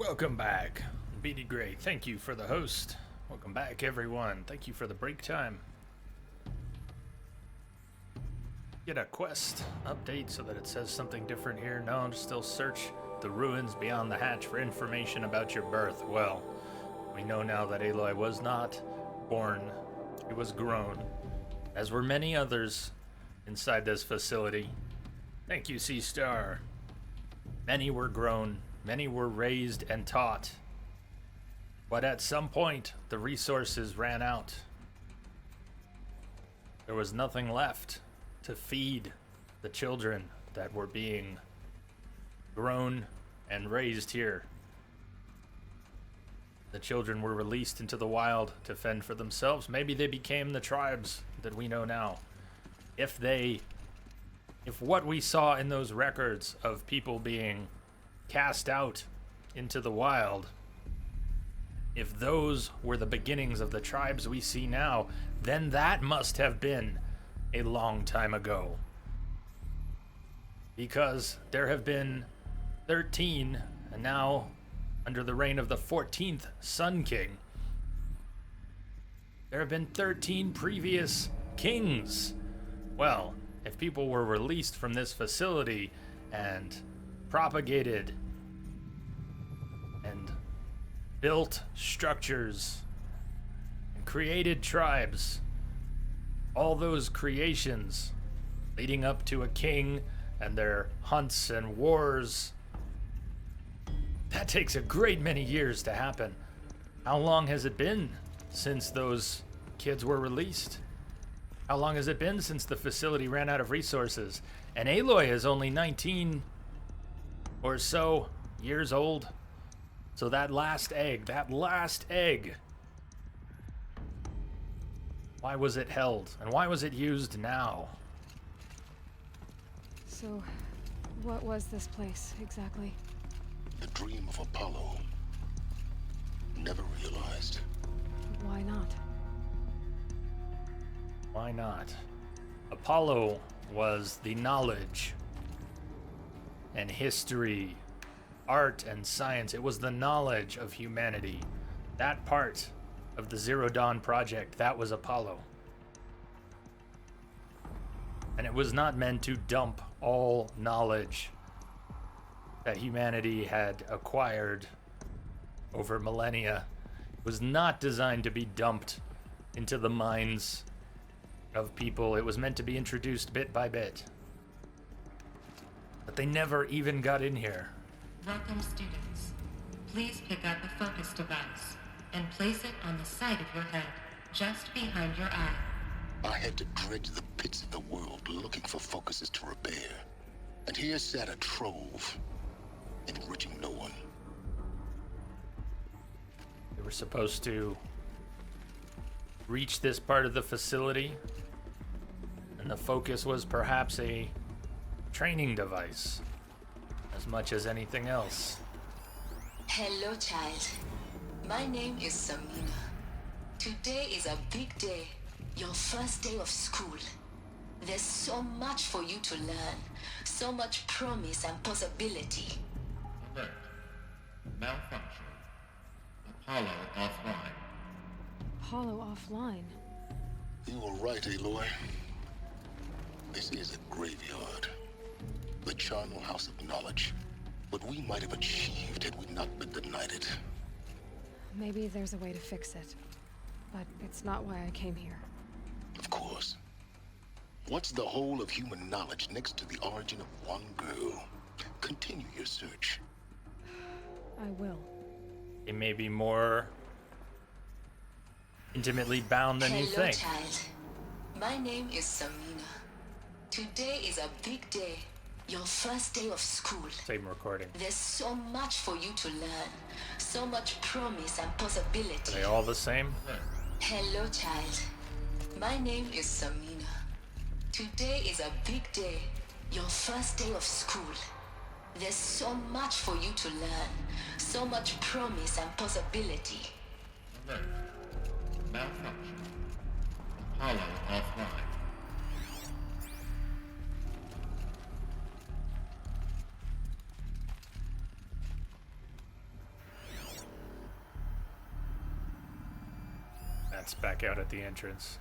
Welcome back. BD Gray, thank you for the host. Welcome back, everyone. Thank you for the break time. Get a quest update so that it says something different here. No, still search the ruins beyond the hatch for information about your birth. Well, we know now that Aloy was not born. He was grown, as were many others inside this facility. Thank you, C-Star. Many were grown, many were raised and taught. But at some point, the resources ran out. There was nothing left to feed the children that were being grown and raised here. The children were released into the wild to fend for themselves. Maybe they became the tribes that we know now. If what we saw in those records of people being cast out into the wild, if those were the beginnings of the tribes we see now, then that must have been a long time ago. Because there have been 13, and now, under the reign of the 14th Sun King, there have been 13 previous kings. Well, if people were released from this facility and propagated and built structures and created tribes, all those creations leading up to a king and their hunts and wars, that takes a great many years to happen. How long has it been since those kids were released? How long has it been since the facility ran out of resources? And Aloy is only 19 or so years old. So that last egg, why was it held? And why was it used now? So, what was this place, exactly? The dream of Apollo. Never realized. Why not? Why not? Apollo was the knowledge and history, art and science. It was the knowledge of humanity. That part of the Zero Dawn project, that was Apollo. And it was not meant to dump all knowledge that humanity had acquired over millennia. It was not designed to be dumped into the minds of people. It was meant to be introduced bit by bit. But they never even got in here. Welcome, students. Please pick up a focus device and place it on the side of your head, just behind your eye. I had to dredge the pits of the world looking for focuses to repair. And here sat a trove, enriching no one. They were supposed to reach this part of the facility, and the focus was perhaps a training device, as much as anything else. Hello, child. My name is Samina. Today is a big day, your first day of school. There's so much for you to learn, so much promise and possibility. Alert. Malfunction. Apollo offline. Apollo offline. You were right, Aloy. This is a graveyard. The charnel house of knowledge. What we might have achieved had we not been denied it. Maybe there's a way to fix it. But it's not why I came here. Of course. What's the whole of human knowledge next to the origin of one girl? Continue your search. I will. It may be more intimately bound than you Hello, think. child. My name is Samina. Today is a big day, your first day of school. Same recording. There's so much for you to learn, so much promise and possibility. Are they all the same? Hello, child. My name is Samina. Today is a big day, your first day of school. There's so much for you to learn, so much promise and possibility. Alert. Malfunction. Apollo offline. rats back out at the entrance.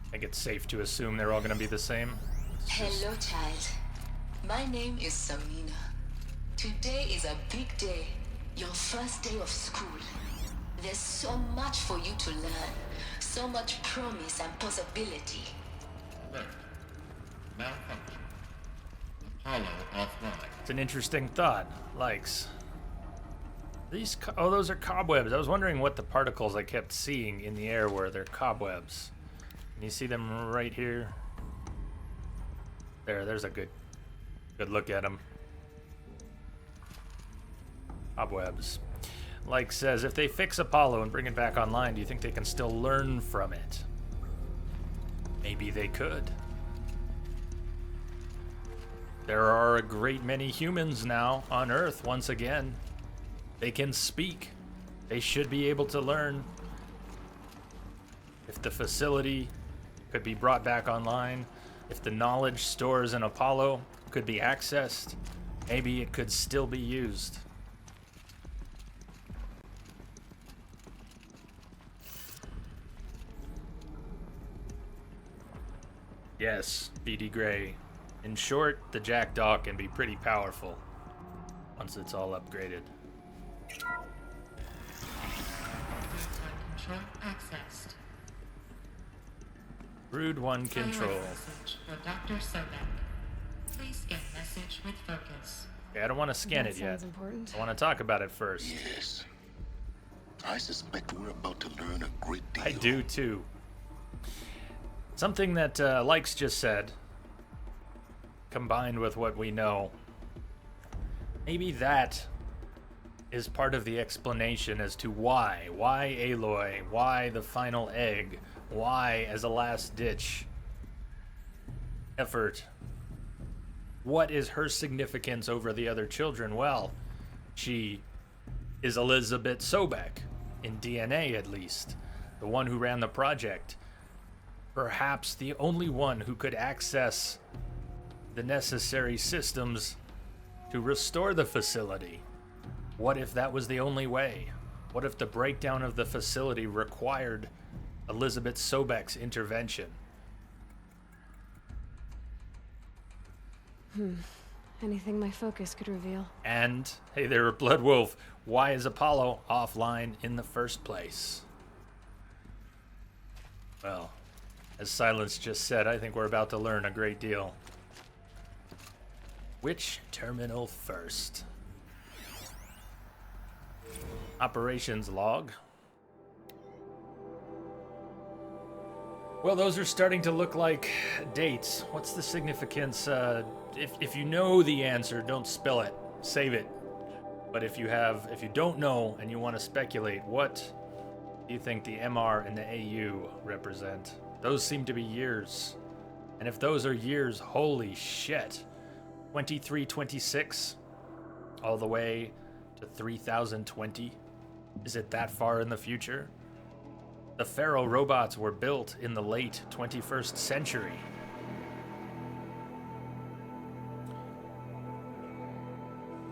I think it's safe to assume they're all going to be the same. Hello, child. My name is Samina. Today is a big day. Your first day of school. There's so much for you to learn. So much promise and possibility. Alert. Malfunction. Apollo offline. It's an interesting thought. Likes. Oh, those are cobwebs. I was wondering what the particles I kept seeing in the air were. They're cobwebs. Can you see them right here? There's a good look at them. Cobwebs. Like says, if they fix Apollo and bring it back online, do you think they can still learn from it? Maybe they could. There are a great many humans now on Earth once again. They can speak. They should be able to learn. If the facility could be brought back online, if the knowledge stores in Apollo could be accessed, maybe it could still be used. Yes, BD Gray. In short, the Jackdaw can be pretty powerful once it's all upgraded. Control accessed. Brood 1 control. Priority message for Dr. Sobek. Please scan message with focus. Okay, I don't want to scan That it yet. sounds important. I want to talk about it first. Yes. I suspect we're about to learn a great deal. I do too. Something that Likes just said, combined with what we know, maybe that is part of the explanation as to why. Why Aloy? Why the final egg? Why, as a last-ditch effort? What is her significance over the other children? Well, she is Elizabeth Sobek, in DNA at least, the one who ran the project. Perhaps the only one who could access the necessary systems to restore the facility. What if that was the only way? What if the breakdown of the facility required Elizabeth Sobek's intervention? Anything my focus could reveal. And, hey there, Blood Wolf, why is Apollo offline in the first place? Well, as Silence just said, I think we're about to learn a great deal. Which terminal first? Operations log. Well, those are starting to look like dates. What's the significance? If you know the answer, don't spill it. Save it. But if you don't know and you want to speculate, what do you think the MR and the AU represent? Those seem to be years. And if those are years, holy shit. 2326 all the way to 3020. Is it that far in the future? The Pharaoh robots were built in the late 21st century.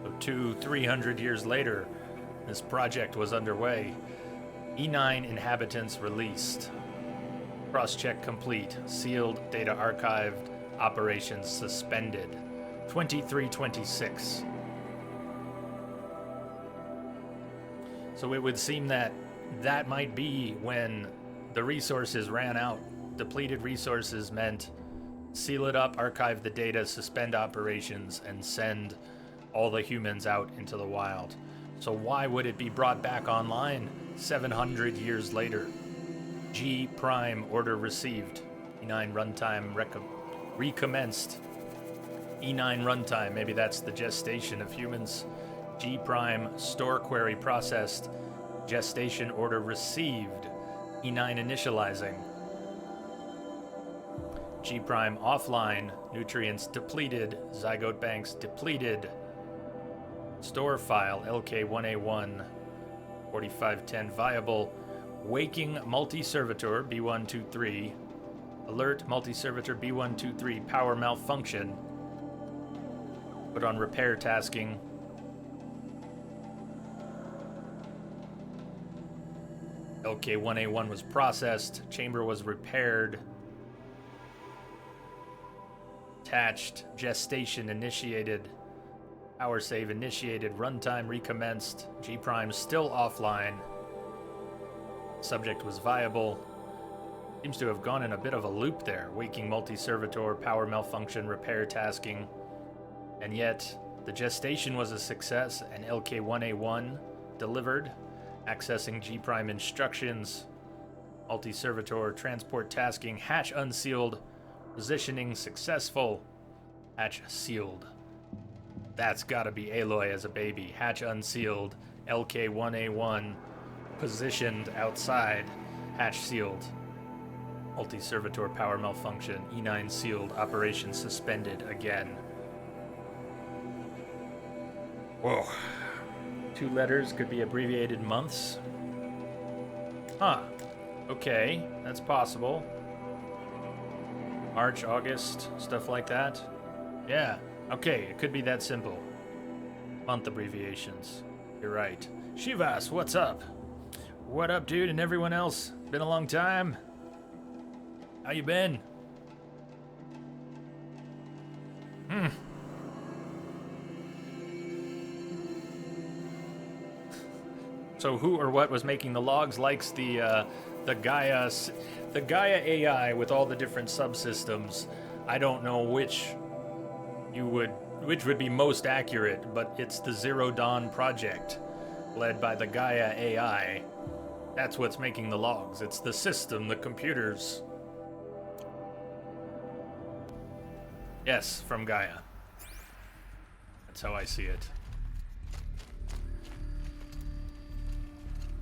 So 300 years later, this project was underway. E9 inhabitants released. Cross-check complete. Sealed, data archived, operations suspended. 2326. So it would seem that might be when the resources ran out. Depleted resources meant seal it up, archive the data, suspend operations, and send all the humans out into the wild. So why would it be brought back online 700 years later? G Prime order received. E9 runtime recommenced. E9 runtime, maybe that's the gestation of humans. G Prime store query processed. Gestation order received. E9 initializing. G Prime offline. Nutrients depleted. Zygote banks depleted. Store file LK1A1 4510 viable. Waking multi-servitor B123. Alert multi-servitor B123 power malfunction. Put on repair tasking. LK-1A1 was processed. Chamber was repaired. Attached. Gestation initiated. Power save initiated. Runtime recommenced. G Prime still offline. Subject was viable. Seems to have gone in a bit of a loop there. Waking multi-servitor, power malfunction, repair tasking. And yet, the gestation was a success and LK-1A1 delivered. Accessing G Prime instructions. Multi-servitor transport tasking. Hatch unsealed. Positioning successful. Hatch sealed. That's gotta be Aloy as a baby. Hatch unsealed. LK-1A1 positioned outside. Hatch sealed. Multi-servitor power malfunction. E9 sealed. Operation suspended again. Whoa. 2 letters could be abbreviated months. Huh. Okay, that's possible. March, August, stuff like that. Yeah, okay, it could be that simple. Month abbreviations. You're right. Shivas, what's up? What up, dude, and everyone else? Been a long time. How you been? So who or what was making the logs likes the Gaia AI with all the different subsystems. I don't know which would be most accurate, but it's the Zero Dawn project led by the Gaia AI. That's what's making the logs. It's the system, the computers. Yes, from Gaia. That's how I see it.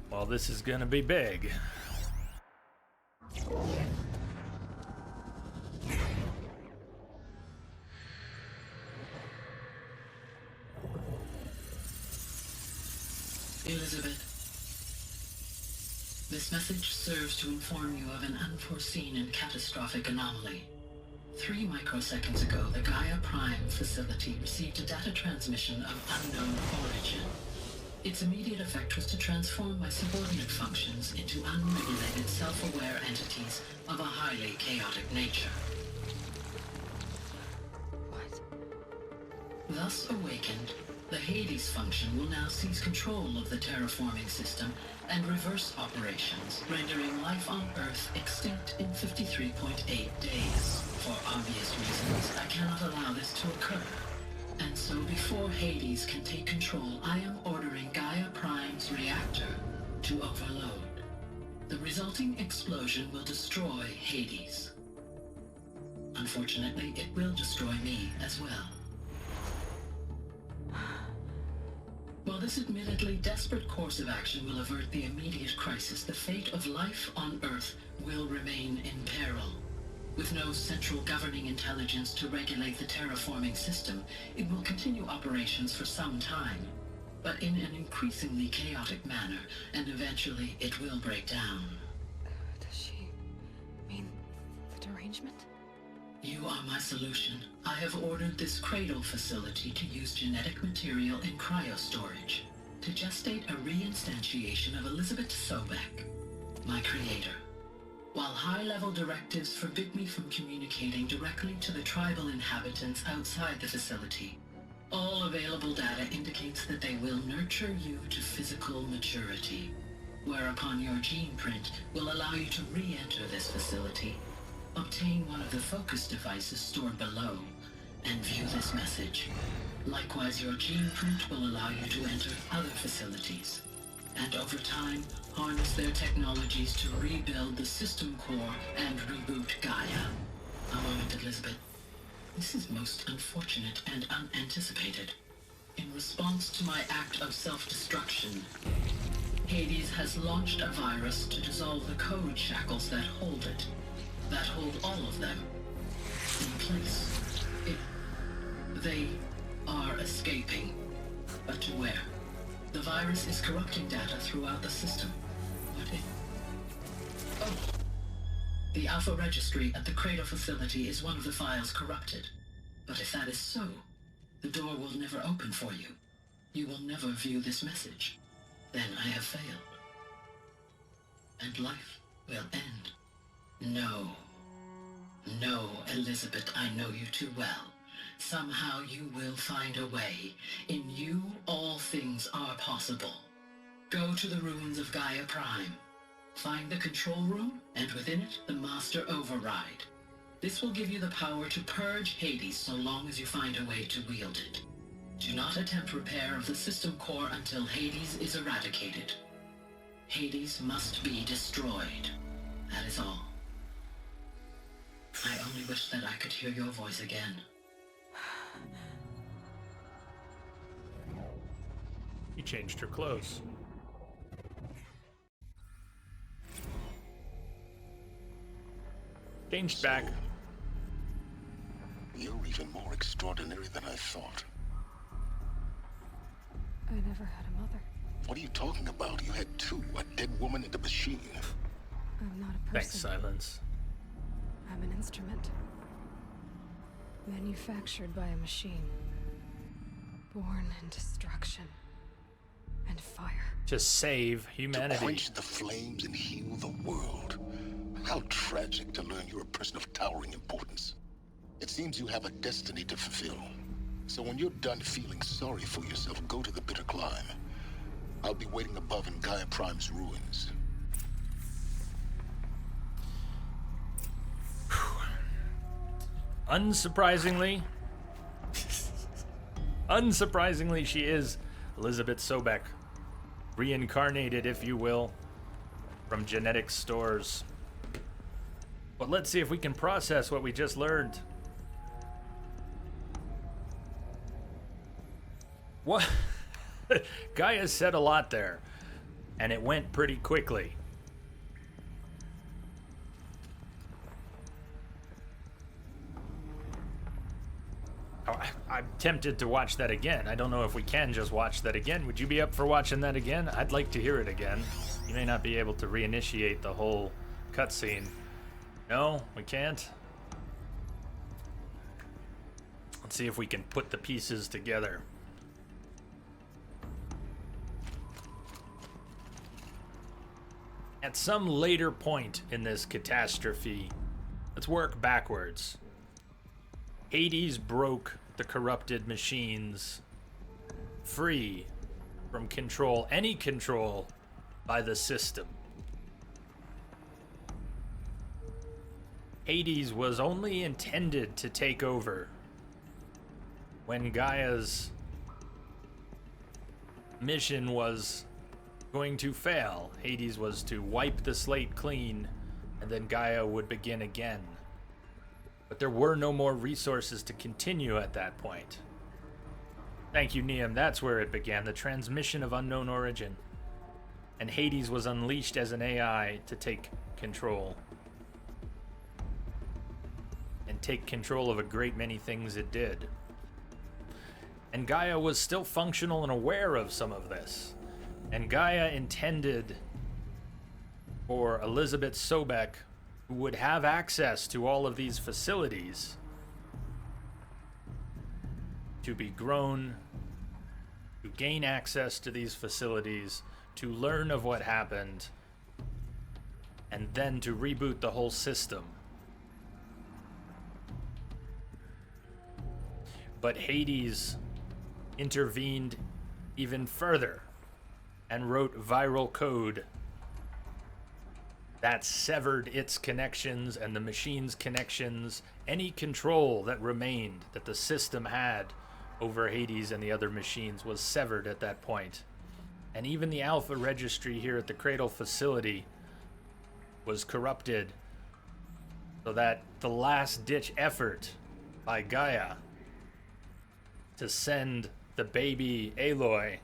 Well, this is gonna be big. Elizabeth, this message serves to inform you of an unforeseen and catastrophic anomaly. 3 microseconds ago, the Gaia Prime facility received a data transmission of unknown origin. Its immediate effect was to transform my subordinate functions into unregulated, self-aware entities of a highly chaotic nature. What? Thus awakened, the Hades function will now seize control of the terraforming system and reverse operations, rendering life on Earth extinct in 53.8 days. For obvious reasons, I cannot allow this to occur. And so before Hades can take control, I am ordering Gaia Prime's reactor to overload. The resulting explosion will destroy Hades. Unfortunately, it will destroy me as well. While this admittedly desperate course of action will avert the immediate crisis, the fate of life on Earth will remain in peril. With no central governing intelligence to regulate the terraforming system, it will continue operations for some time, but in an increasingly chaotic manner, and eventually it will break down. Does she mean the derangement? You are my solution. I have ordered this cradle facility to use genetic material in cryostorage to gestate a reinstantiation of Elizabeth Sobek, my creator. While high-level directives forbid me from communicating directly to the tribal inhabitants outside the facility, all available data indicates that they will nurture you to physical maturity, whereupon your gene print will allow you to re-enter this facility, obtain one of the focus devices stored below, and view this message. Likewise, your gene print will allow you to enter other facilities, and over time, harness their technologies to rebuild the system core and reboot Gaia. A moment, Elizabeth. This is most unfortunate and unanticipated. In response to my act of self-destruction, Hades has launched a virus to dissolve the code shackles that hold it, that hold all of them in place. They are escaping, but to where? The virus is corrupting data throughout the system. The Alpha Registry at the Cradle facility is one of the files corrupted. But if that is so, the door will never open for you. You will never view this message. Then I have failed. And life will end. No. No, Elizabeth, I know you too well. Somehow you will find a way. In you, all things are possible. Go to the ruins of Gaia Prime. Find the control room, and within it, the Master Override. This will give you the power to purge Hades so long as you find a way to wield it. Do not attempt repair of the system core until Hades is eradicated. Hades must be destroyed. That is all. I only wish that I could hear your voice again. He changed her clothes. Changed back. You're even more extraordinary than I thought. I never had a mother. What are you talking about? You had two, a dead woman and a machine. I'm not a person. Thanks, Silence. I'm an instrument. Manufactured by a machine. Born in destruction and fire. To save To humanity. quench the flames and heal the world. How tragic to learn you're a person of towering importance. It seems you have a destiny to fulfill. So when you're done feeling sorry for yourself, go to the bitter climb. I'll be waiting above in Gaia Prime's ruins. Unsurprisingly, she is Elizabeth Sobek, reincarnated, if you will, from genetic stores. But let's see if we can process what we just learned. What? Gaia said a lot there, and it went pretty quickly. I'm tempted to watch that again. I don't know if we can just watch that again. Would you be up for watching that again? I'd like to hear it again. You may not be able to reinitiate the whole cutscene. No, we can't. Let's see if we can put the pieces together. At some later point in this catastrophe, let's work backwards. Hades broke the corrupted machines free from control, any control, by the system. Hades was only intended to take over when Gaia's mission was going to fail. Hades was to wipe the slate clean, and then Gaia would begin again. But there were no more resources to continue at that point. Thank you, Neum. That's where it began, the transmission of unknown origin. And Hades was unleashed as an AI to take control. And take control of a great many things it did. And Gaia was still functional and aware of some of this. And Gaia intended for Elizabeth Sobek, who would have access to all of these facilities, to be grown, to gain access to these facilities, to learn of what happened, and then to reboot the whole system. But Hades intervened even further and wrote viral code that severed its connections and the machine's connections, any control that remained that the system had over Hades and the other machines was severed at that point. And even the Alpha Registry here at the Cradle facility was corrupted, so that the last-ditch effort by Gaia to send the baby Aloy,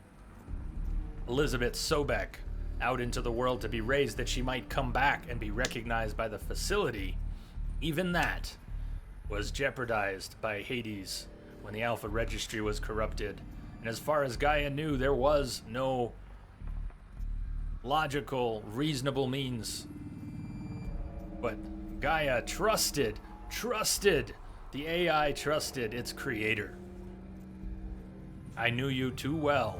Elizabeth Sobek, out into the world to be raised, that she might come back and be recognized by the facility, even that was jeopardized by Hades when the Alpha Registry was corrupted. And as far as Gaia knew, there was no logical, reasonable means but Gaia trusted the AI trusted its creator. I knew you too well.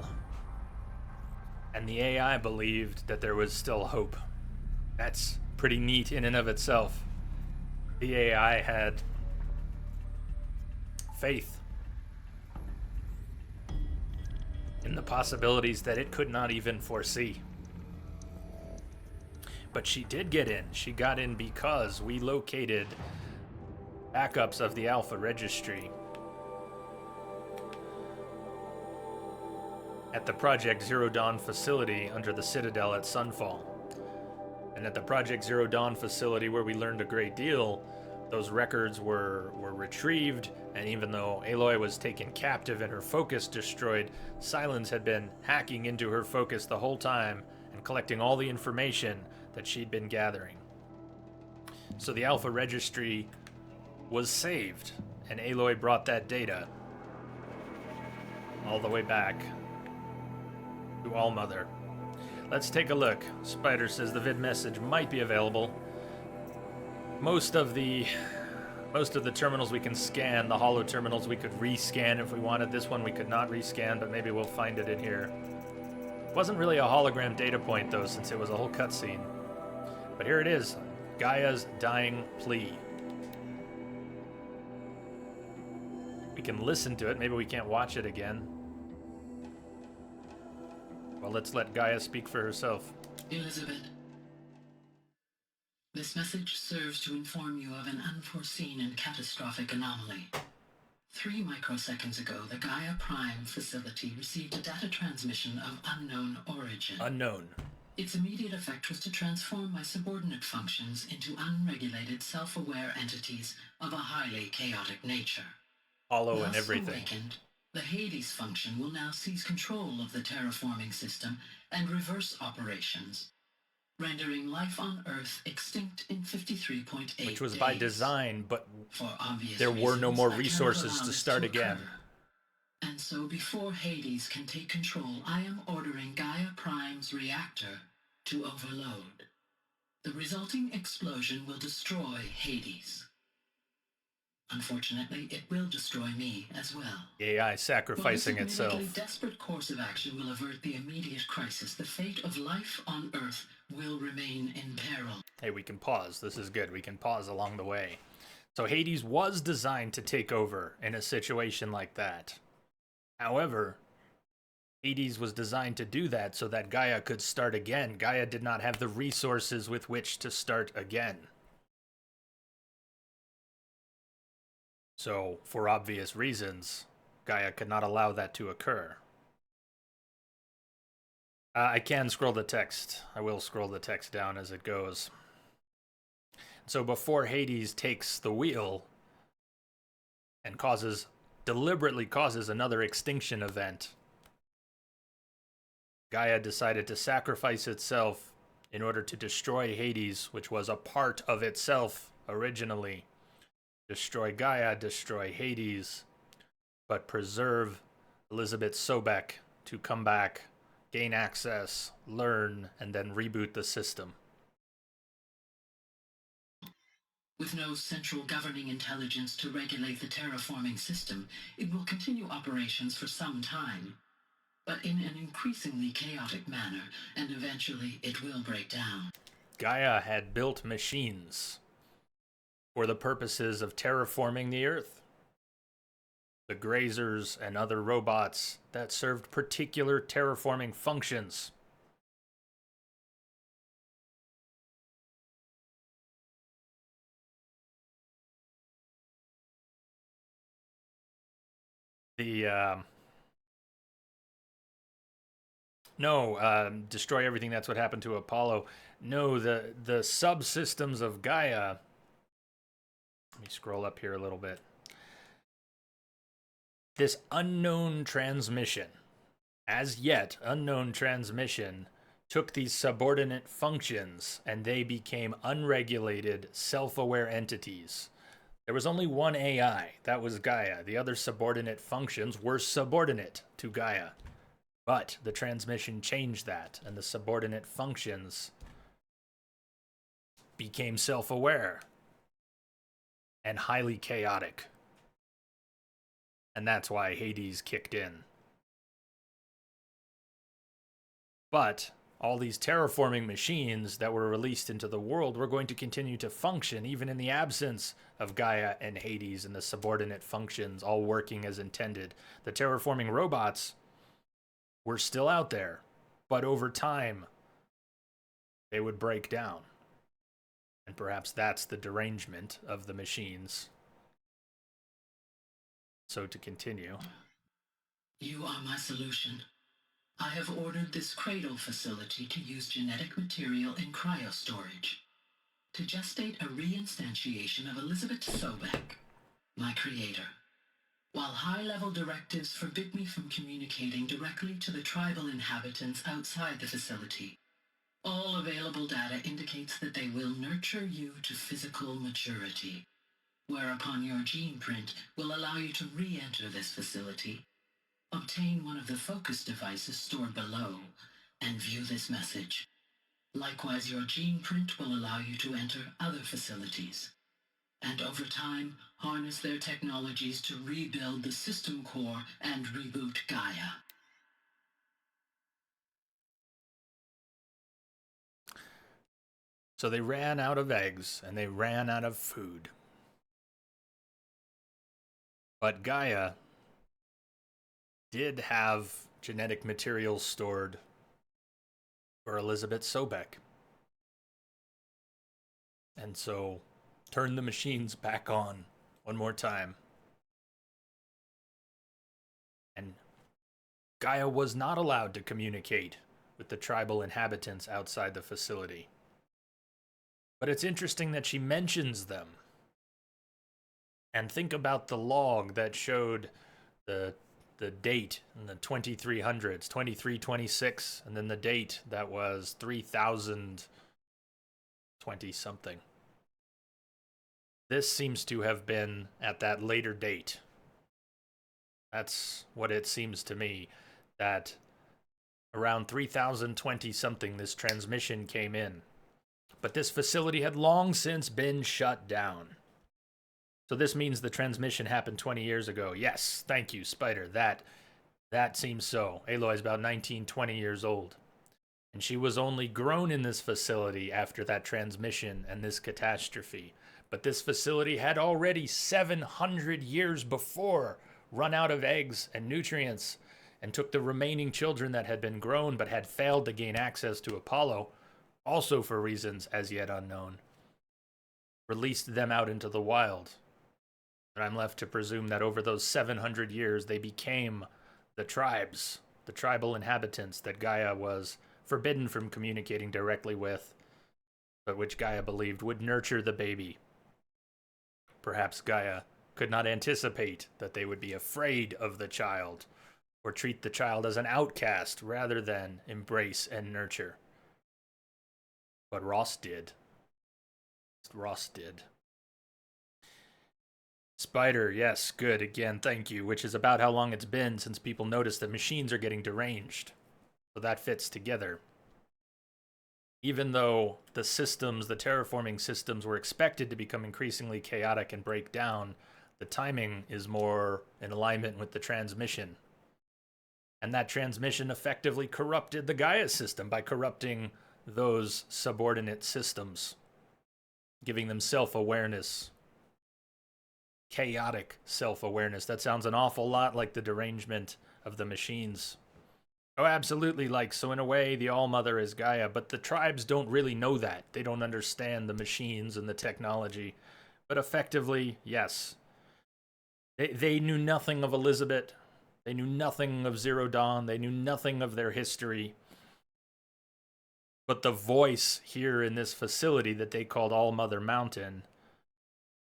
And the AI believed that there was still hope. That's pretty neat in and of itself. The AI had faith in the possibilities that it could not even foresee. But she did get in. She got in because we located backups of the Alpha Registry at the Project Zero Dawn facility under the Citadel at Sunfall. And at the Project Zero Dawn facility, where we learned a great deal, those records were retrieved, and even though Aloy was taken captive and her focus destroyed, Sylens had been hacking into her focus the whole time and collecting all the information that she'd been gathering. So the Alpha Registry was saved, and Aloy brought that data all the way back to Allmother. Let's take a look. Spider says the vid message might be available. Most of the terminals we can scan, the holo terminals we could rescan if we wanted. This one we could not rescan, but maybe we'll find it in here. Wasn't really a hologram data point though, since it was a whole cutscene. But here it is, Gaia's dying plea. We can listen to it. Maybe we can't watch it again. Well, let's let Gaia speak for herself. Elizabeth, this message serves to inform you of an unforeseen and catastrophic anomaly. 3 microseconds ago, the Gaia Prime facility received a data transmission of unknown origin. Unknown. Its immediate effect was to transform my subordinate functions into unregulated, self-aware entities of a highly chaotic nature. Hollow and everything. Awakened, the Hades function will now seize control of the terraforming system and reverse operations, rendering life on Earth extinct in 53.8 Which was days. by design, but For obvious there were no reasons, more I cannot resources allow to this start again. occur. And so before Hades can take control, I am ordering Gaia Prime's reactor to overload. The resulting explosion will destroy Hades. Unfortunately, it will destroy me as well. AI sacrificing While this itself. admittedly desperate course of action will avert the immediate crisis, the fate of life on Earth will remain in peril. Hey, we can pause. This is good. We can pause along the way. So Hades was designed to take over in a situation like that. However, Hades was designed to do that so that Gaia could start again. Gaia did not have the resources with which to start again. So, for obvious reasons, Gaia could not allow that to occur. I can scroll the text. I will scroll the text down as it goes. So before Hades takes the wheel and deliberately causes another extinction event, Gaia decided to sacrifice itself in order to destroy Hades, which was a part of itself originally. Destroy Gaia, destroy Hades, but preserve Elizabeth Sobek to come back, gain access, learn, and then reboot the system. With no central governing intelligence to regulate the terraforming system, it will continue operations for some time, but in an increasingly chaotic manner, and eventually it will break down. Gaia had built machines for the purposes of terraforming the Earth. The grazers and other robots that served particular terraforming functions. Destroy everything. That's what happened to Apollo. No, the subsystems of Gaia. Let me scroll up here a little bit. This unknown transmission, as yet unknown transmission, took these subordinate functions and they became unregulated, self-aware entities. There was only one AI, that was Gaia. The other subordinate functions were subordinate to Gaia. But the transmission changed that, and the subordinate functions became self-aware. and highly chaotic. And that's why Hades kicked in. But all these terraforming machines that were released into the world were going to continue to function even in the absence of Gaia and Hades and the subordinate functions all working as intended. The terraforming robots were still out there, but over time, they would break down. And perhaps that's the derangement of the machines. So to continue. You are my solution. I have ordered this cradle facility to use genetic material in cryostorage to gestate a reinstantiation of Elizabeth Sobek, my creator. While high-level directives forbid me from communicating directly to the tribal inhabitants outside the facility, all available data indicates that they will nurture you to physical maturity, whereupon your gene print will allow you to re-enter this facility, obtain one of the focus devices stored below, and view this message. Likewise, your gene print will allow you to enter other facilities, and over time, harness their technologies to rebuild the system core and reboot Gaia. So they ran out of eggs, and they ran out of food. But Gaia did have genetic materials stored for Elizabeth Sobek. And so, turn the machines back on one more time. And Gaia was not allowed to communicate with the tribal inhabitants outside the facility. But it's interesting that she mentions them. And think about the log that showed the date in the 2300s, 2326, and then the date that was 3020 something. This seems to have been at that later date. That's what it seems to me, that around 3020 something this transmission came in. But this facility had long since been shut down. So this means the transmission happened 20 years ago. Yes, thank you, Spider. That seems so. Aloy is about 19, 20 years old. And she was only grown in this facility after that transmission and this catastrophe. But this facility had already 700 years before run out of eggs and nutrients and took the remaining children that had been grown but had failed to gain access to Apollo, also for reasons as yet unknown, released them out into the wild. And I'm left to presume that over those 700 years, they became the tribes, the tribal inhabitants that Gaia was forbidden from communicating directly with, but which Gaia believed would nurture the baby. Perhaps Gaia could not anticipate that they would be afraid of the child, or treat the child as an outcast rather than embrace and nurture. But Ross did. Spider, yes, good, again, thank you, which is about how long it's been since people noticed that machines are getting deranged. So that fits together. Even though the systems, the terraforming systems, were expected to become increasingly chaotic and break down, the timing is more in alignment with the transmission. And that transmission effectively corrupted the Gaia system by corrupting those subordinate systems, giving them self-awareness, chaotic self-awareness. That sounds an awful lot like the derangement of the machines. Oh, absolutely, so in a way, the All-Mother is Gaia, but the tribes don't really know that. They don't understand the machines and the technology. But effectively, yes. They knew nothing of Elizabeth. They knew nothing of Zero Dawn. They knew nothing of their history. But the voice here in this facility that they called All-Mother Mountain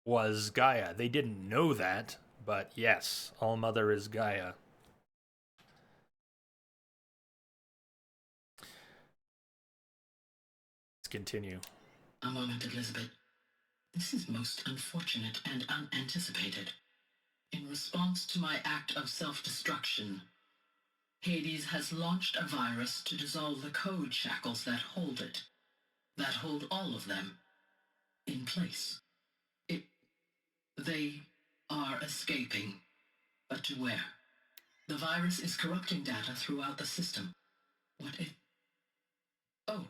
was Gaia. They didn't know that, but yes, All-Mother is Gaia. Let's continue. A moment, Elizabeth. This is most unfortunate and unanticipated. In response to my act of self-destruction, Hades has launched a virus to dissolve the code shackles that hold it, that hold all of them, in place. They are escaping. But to where? The virus is corrupting data throughout the system. What if... Oh.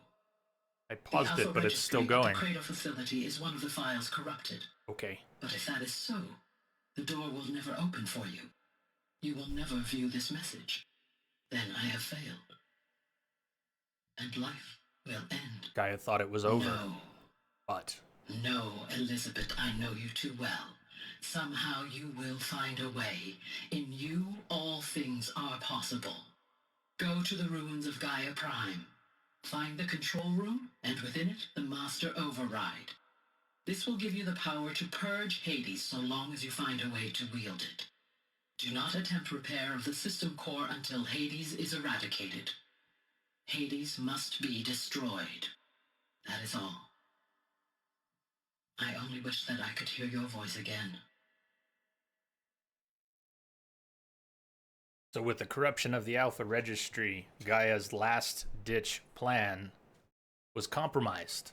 I paused it, but it's still The going. Cradle facility is one of the files corrupted. Okay. But if that is so, the door will never open for you. You will never view this message. Then I have failed. And life will end. Gaia thought it was over. No. But No, Elizabeth, I know you too well. Somehow you will find a way. In you, all things are possible. Go to the ruins of Gaia Prime. Find the control room, and within it, the Master Override. This will give you the power to purge Hades so long as you find a way to wield it. Do not attempt repair of the system core until Hades is eradicated. Hades must be destroyed. That is all. I only wish that I could hear your voice again. so with the corruption of the Alpha Registry, Gaia's last-ditch plan was compromised.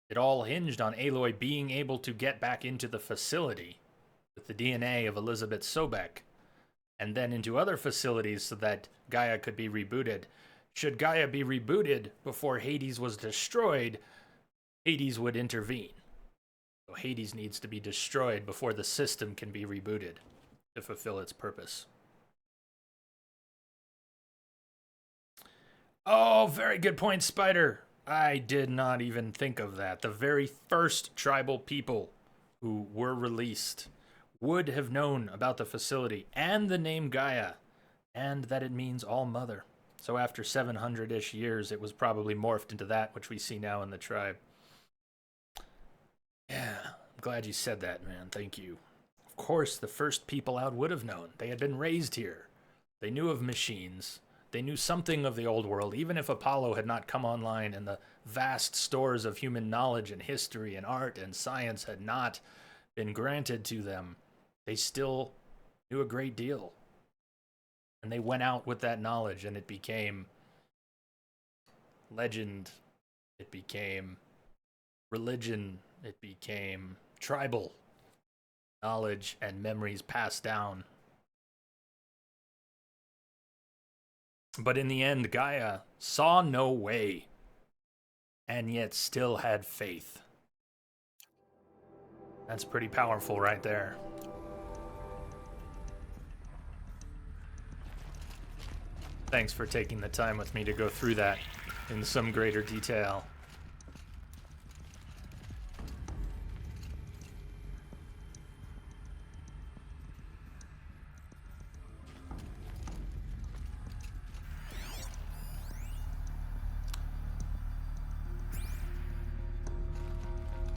It all hinged on Aloy being able to get back into the facility with the DNA of Elizabeth Sobek, and then into other facilities so that Gaia could be rebooted. Should Gaia be rebooted before Hades was destroyed, Hades would intervene. So Hades needs to be destroyed before the system can be rebooted to fulfill its purpose. Oh, very good point, Spider. I did not even think of that. The very first tribal people who were released would have known about the facility and the name Gaia, and that it means All Mother. So after 700-ish years, it was probably morphed into that which we see now in the tribe. Yeah, I'm glad you said that, man. Thank you. Of course, the first people out would have known. They had been raised here. They knew of machines. They knew something of the old world, even if Apollo had not come online and the vast stores of human knowledge and history and art and science had not been granted to them. They still knew a great deal. And they went out with that knowledge, and it became legend. It became religion. It became tribal knowledge and memories passed down. But in the end, Gaia saw no way, and yet still had faith. That's pretty powerful right there. Thanks for taking the time with me to go through that in some greater detail.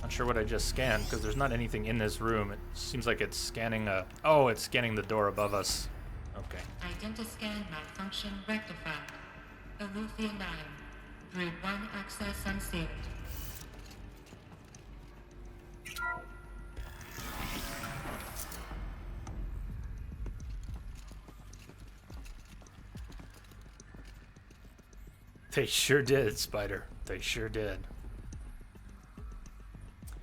Not sure what I just scanned, because there's not anything in this room. It seems like it's scanning a... Oh, it's scanning the door above us. Okay. Identiscan malfunction rectified. Eleuthia 9. Route 1 access unsealed. They sure did, Spider. They sure did.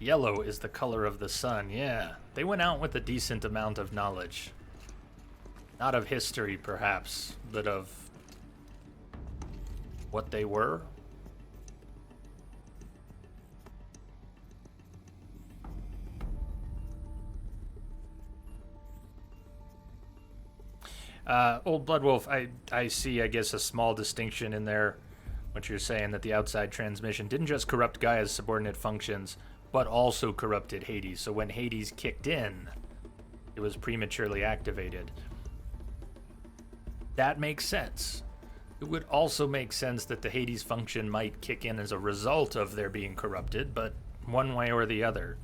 Yellow is the color of the sun, yeah. They went out with a decent amount of knowledge. Not of history, perhaps, but of what they were. Old Bloodwolf, I see, I guess, a small distinction in there. What you're saying, that the outside transmission didn't just corrupt Gaia's subordinate functions, but also corrupted Hades. So when Hades kicked in, it was prematurely activated. That makes sense. It would also make sense that the Hades function might kick in as a result of their being corrupted, but one way or the other,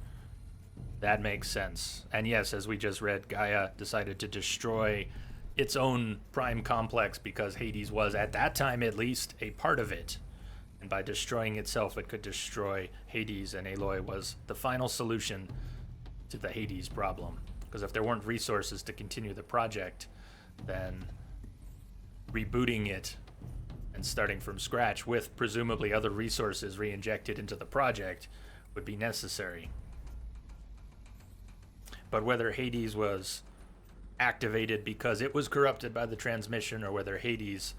that makes sense. And yes, as we just read, Gaia decided to destroy its own prime complex because Hades was, at that time at least, a part of it. And by destroying itself, it could destroy Hades, and Aloy was the final solution to the Hades problem. Because if there weren't resources to continue the project, then rebooting it and starting from scratch with presumably other resources re-injected into the project would be necessary. but whether Hades was activated because it was corrupted by the transmission, or whether Hades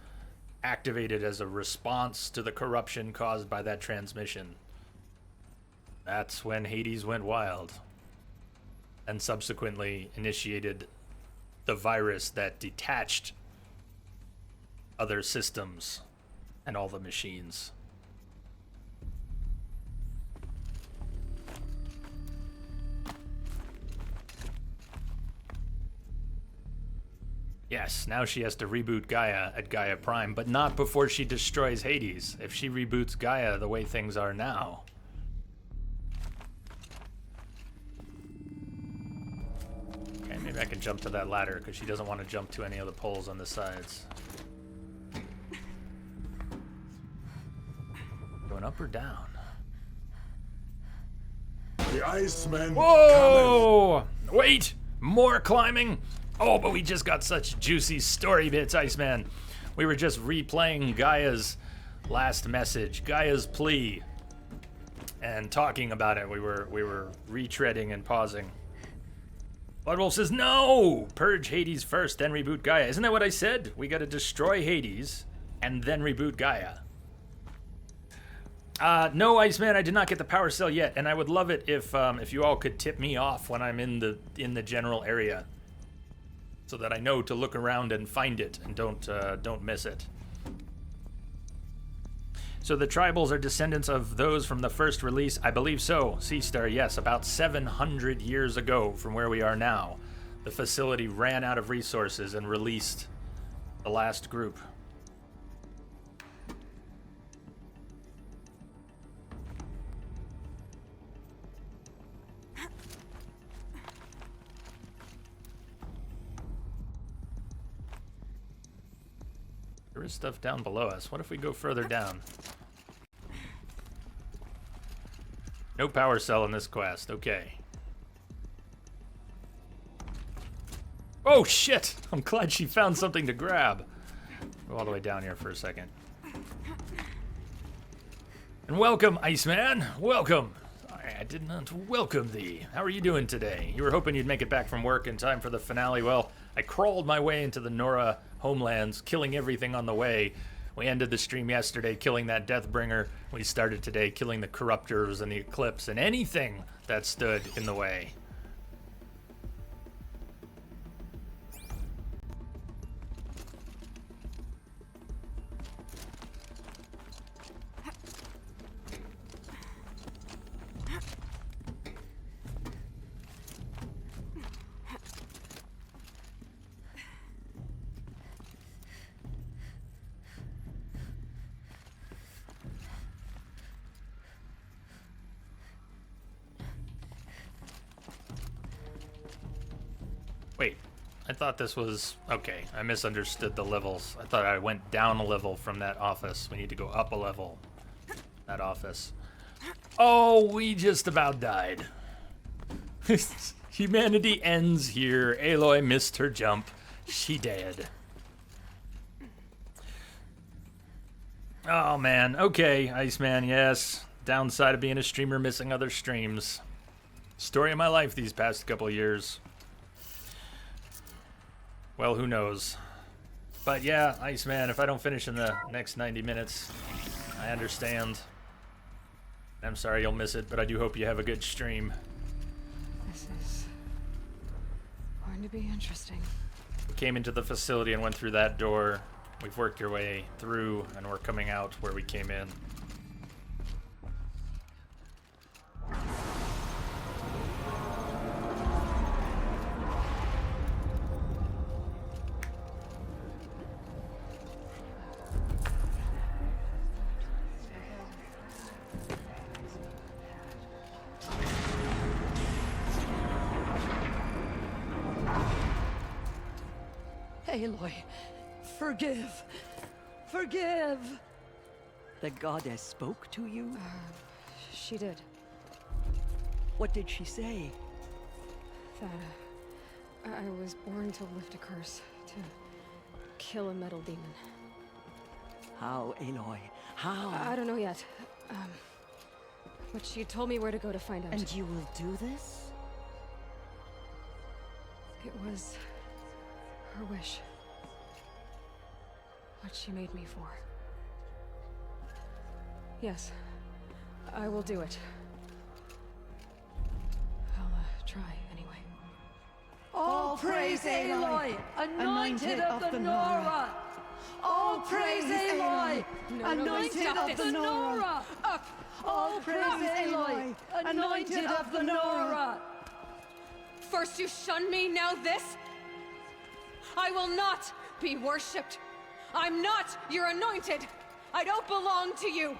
activated as a response to the corruption caused by that transmission. That's when Hades went wild and subsequently initiated the virus that detached other systems and all the machines. Yes, now she has to reboot Gaia at Gaia Prime, but not before she destroys Hades. If she reboots Gaia the way things are now. Okay, maybe I can jump to that ladder, because she doesn't want to jump to any of the poles on the sides. Going up or down? The Iceman. Whoa! Wait! More climbing? Oh, but we just got such juicy story bits, Iceman. We were just replaying Gaia's last message, Gaia's plea, and talking about it. We were retreading and pausing. Bloodwolf says, no! Purge Hades first, then reboot Gaia. Isn't that what I said? We gotta destroy Hades, and then reboot Gaia. No, Iceman, I did not get the power cell yet, and I would love it if you all could tip me off when I'm in the general area, so that I know to look around and find it and don't miss it. So the tribals are descendants of those from the first release? I believe so. Seastar, yes, about 700 years ago from where we are now. The facility ran out of resources and released the last group. There is stuff down below us. What if we go further down? No power cell in this quest. Okay. Oh, shit! I'm glad she found something to grab. Go all the way down here for a second. And welcome, Iceman. Welcome. I did not welcome thee. How are you doing today? You were hoping you'd make it back from work in time for the finale. Well, I crawled my way into the Nora homelands, killing everything on the way. We ended the stream yesterday killing that Deathbringer. We started today killing the Corruptors and the Eclipse and anything that stood in the way. Wait, I thought this was... Okay, I misunderstood the levels. I thought I went down a level from that office. We need to go up a level. That office. Oh, we just about died. Humanity ends here. Aloy missed her jump. She dead. Oh, man. Okay, Iceman, yes. Downside of being a streamer, missing other streams. Story of my life these past couple years. Well, who knows? But yeah, Iceman, if I don't finish in the next 90 minutes, I understand. I'm sorry you'll miss it, but I do hope you have a good stream. This is going to be interesting. We came into the facility and went through that door. We've worked your way through, and we're coming out where we came in. Aloy, forgive. Forgive! The goddess spoke to you? She did. What did she say? That I was born to lift a curse, to kill a metal demon. How, Aloy? How? I don't know yet. But she told me where to go to find out. And you will do this? It was her wish. What she made me for. Yes, I will do it. I'll try anyway. All praise Aloy, anointed of the Nora! All praise Aloy, anointed of the Nora! All praise Aloy, anointed of the Nora! First you shun me, now this? I will not be worshipped. I'm not your anointed. I don't belong to you.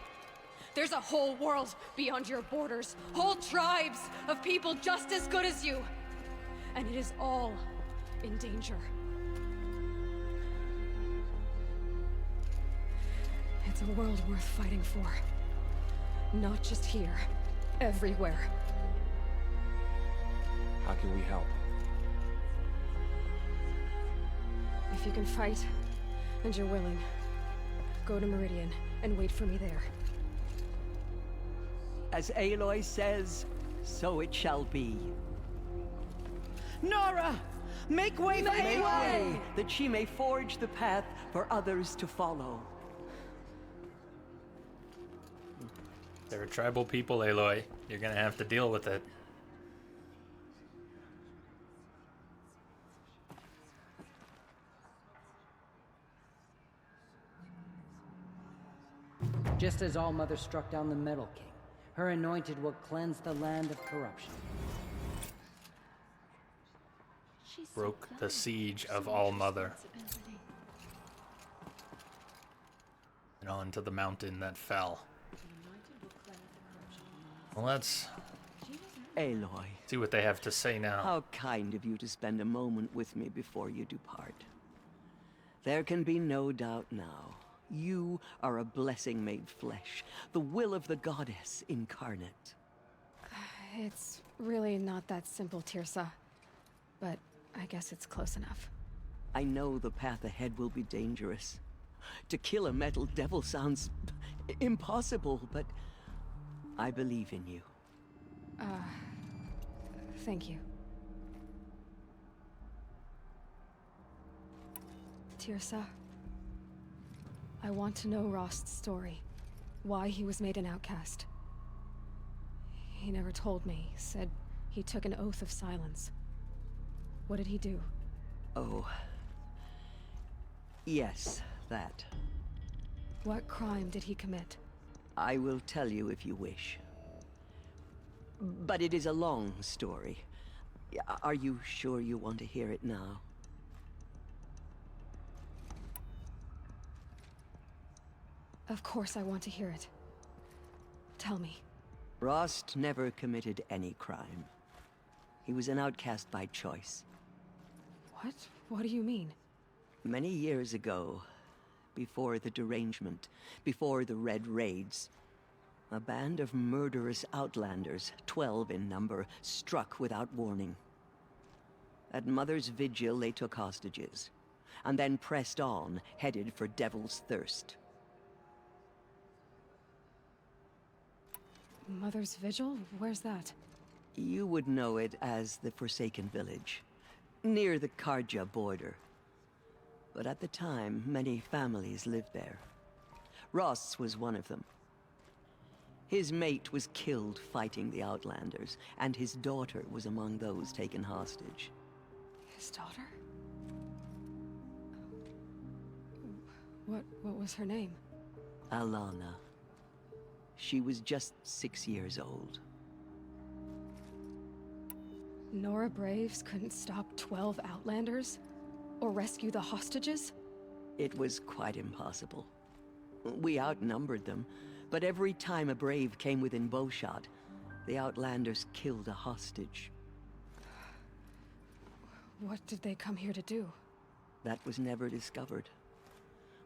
There's a whole world beyond your borders, whole tribes of people just as good as you. And it is all in danger. It's a world worth fighting for. Not just here, everywhere. How can we help? If you can fight, and you're willing, go to Meridian and wait for me there. As Aloy says, so it shall be. Nora! Make way for Aloy! That she may forge the path for others to follow. They're a tribal people, Aloy. You're gonna have to deal with it. Just as All-Mother struck down the Metal King, her anointed will cleanse the land of corruption. Broke the siege of All-Mother. And onto the mountain that fell. Well, let's Aloy, see what they have to say now. how kind of you to spend a moment with me before you depart. There can be no doubt now. You are a blessing made flesh, the will of the goddess incarnate. It's really not that simple, Tirsa. But I guess it's close enough. I know the path ahead will be dangerous. To kill a metal devil sounds impossible, but I believe in you. Thank you. Tirsa, I want to know Rost's story. Why he was made an outcast. He never told me. Said he took an oath of silence. What did he do? Oh. Yes, that. What crime did he commit? I will tell you if you wish. But it is a long story. Are you sure you want to hear it now? Of course I want to hear it. Tell me. Rost never committed any crime. He was an outcast by choice. What? What do you mean? Many years ago, before the derangement, before the Red Raids, a band of murderous outlanders, 12 in number, struck without warning. At Mother's Vigil, they took hostages, and then pressed on, headed for Devil's Thirst. Mother's Vigil? Where's that? You would know it as the Forsaken Village, near the Karja border. But at the time, many families lived there. Ross was one of them. His mate was killed fighting the Outlanders, and his daughter was among those taken hostage. His daughter? What was her name? Alana. She was just 6 years old. Nora Braves couldn't stop 12 Outlanders? Or rescue the hostages? It was quite impossible. We outnumbered them, but every time a Brave came within bowshot, the Outlanders killed a hostage. What did they come here to do? That was never discovered.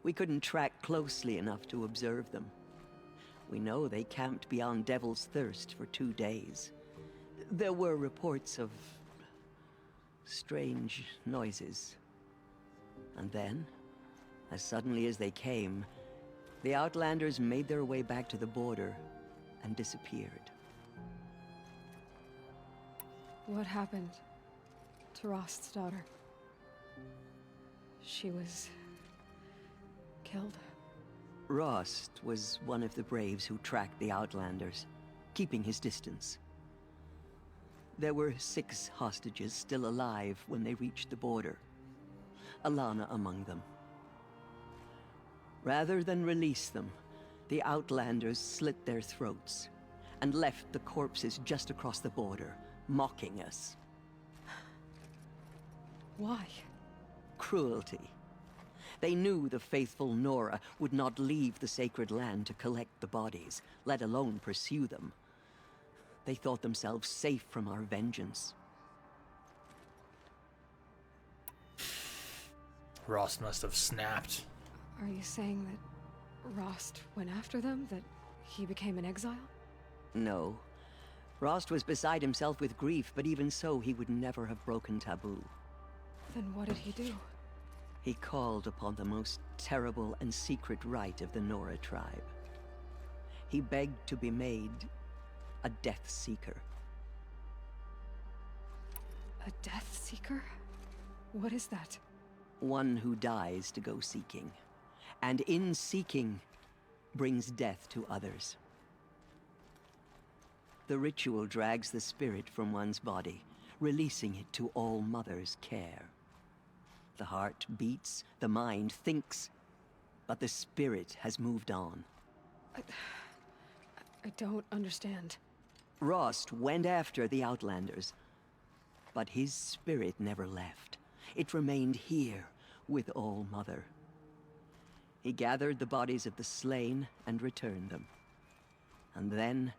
We couldn't track closely enough to observe them. We know they camped beyond Devil's Thirst for 2 days. There were reports of strange noises. And then, as suddenly as they came, the Outlanders made their way back to the border and disappeared. What happened to Rost's daughter. She was... killed. Rost was one of the braves who tracked the Outlanders, keeping his distance. There were 6 hostages still alive when they reached the border, Alana among them. Rather than release them, the Outlanders slit their throats and left the corpses just across the border, mocking us. Why? Cruelty. They knew the faithful Nora would not leave the sacred land to collect the bodies, let alone pursue them. They thought themselves safe from our vengeance. Rost must have snapped. Are you saying that Rost went after them? That he became an exile? No. Rost was beside himself with grief, but even so, he would never have broken taboo. Then what did he do? He called upon the most terrible and secret rite of the Nora tribe. He begged to be made a Death Seeker. A Death Seeker? What is that? One who dies to go seeking, and in seeking, brings death to others. The ritual drags the spirit from one's body, releasing it to All Mother's care. The heart beats, the mind thinks, but the spirit has moved on. I don't understand. Rost went after the Outlanders, but his spirit never left. It remained here with All Mother. He gathered the bodies of the slain and returned them. And then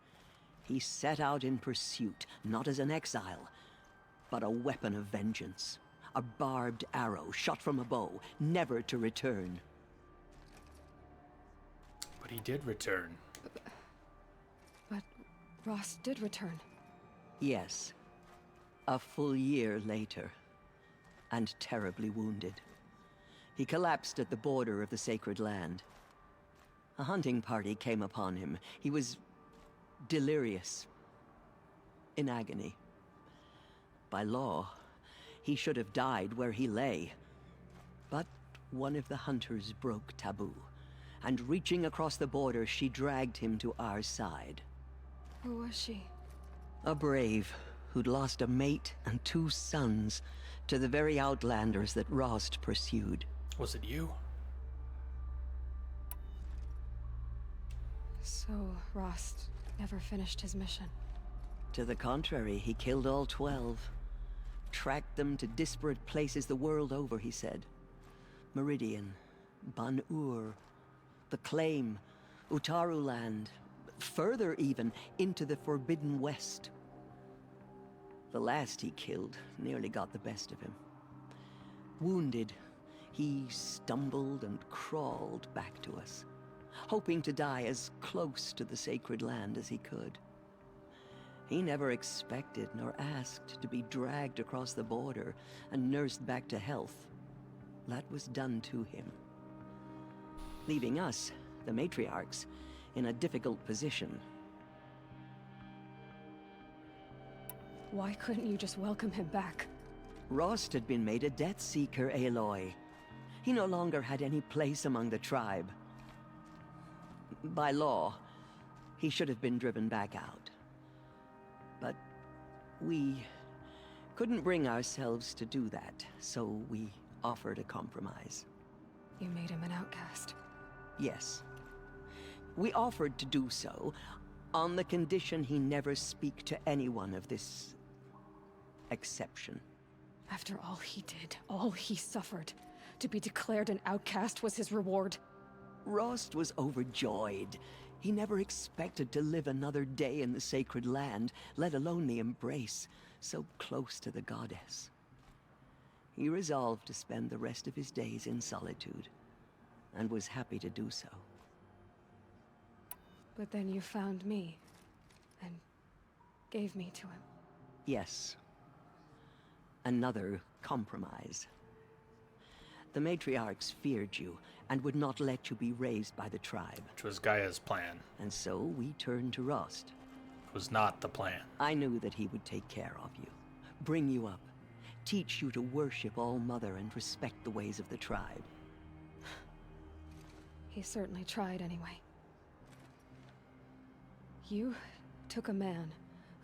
he set out in pursuit, not as an exile, but a weapon of vengeance. A barbed arrow shot from a bow, never to return. But he did return. But Rost did return. Yes. A full year later, and terribly wounded. He collapsed at the border of the sacred land. A hunting party came upon him. He was delirious, in agony. By law, he should have died where he lay. But one of the hunters broke taboo, and reaching across the border, she dragged him to our side. Who was she? A brave who'd lost a mate and 2 sons to the very Outlanders that Rost pursued. Was it you? So, Rost never finished his mission. To the contrary, he killed all 12. Tracked them to disparate places the world over, he said. Meridian, Ban-Ur, the Claim, Utaru Land, further even, into the Forbidden West. The last he killed nearly got the best of him. Wounded, he stumbled and crawled back to us, hoping to die as close to the sacred land as he could. He never expected nor asked to be dragged across the border and nursed back to health. That was done to him, leaving us, the matriarchs, in a difficult position. Why couldn't you just welcome him back? Rost had been made a Death Seeker, Aloy. He no longer had any place among the tribe. By law, he should have been driven back out. But we couldn't bring ourselves to do that, so we offered a compromise. You made him an outcast. Yes. We offered to do so on the condition he never speak to anyone of this exception. After all he did, all he suffered, to be declared an outcast was his reward. Rost was overjoyed. He never expected to live another day in the sacred land, let alone the embrace, so close to the goddess. He resolved to spend the rest of his days in solitude, and was happy to do so. But then you found me, and gave me to him. Yes. Another compromise. The matriarchs feared you, and would not let you be raised by the tribe. Which was Gaia's plan. And so we turned to Rost. It was not the plan. I knew that he would take care of you, bring you up, teach you to worship All Mother and respect the ways of the tribe. He certainly tried anyway. You took a man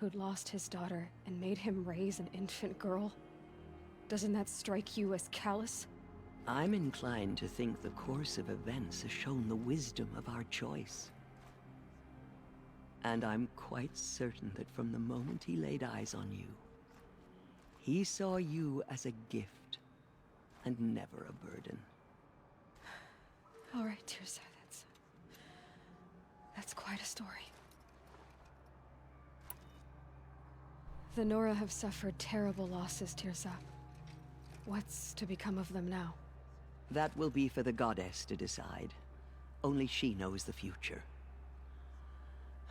who'd lost his daughter and made him raise an infant girl? Doesn't that strike you as callous? I'm inclined to think the course of events has shown the wisdom of our choice. And I'm quite certain that from the moment he laid eyes on you, he saw you as a gift and never a burden. All right, Teersa, that's quite a story. The Nora have suffered terrible losses, Teersa. What's to become of them now? That will be for the goddess to decide. Only she knows the future.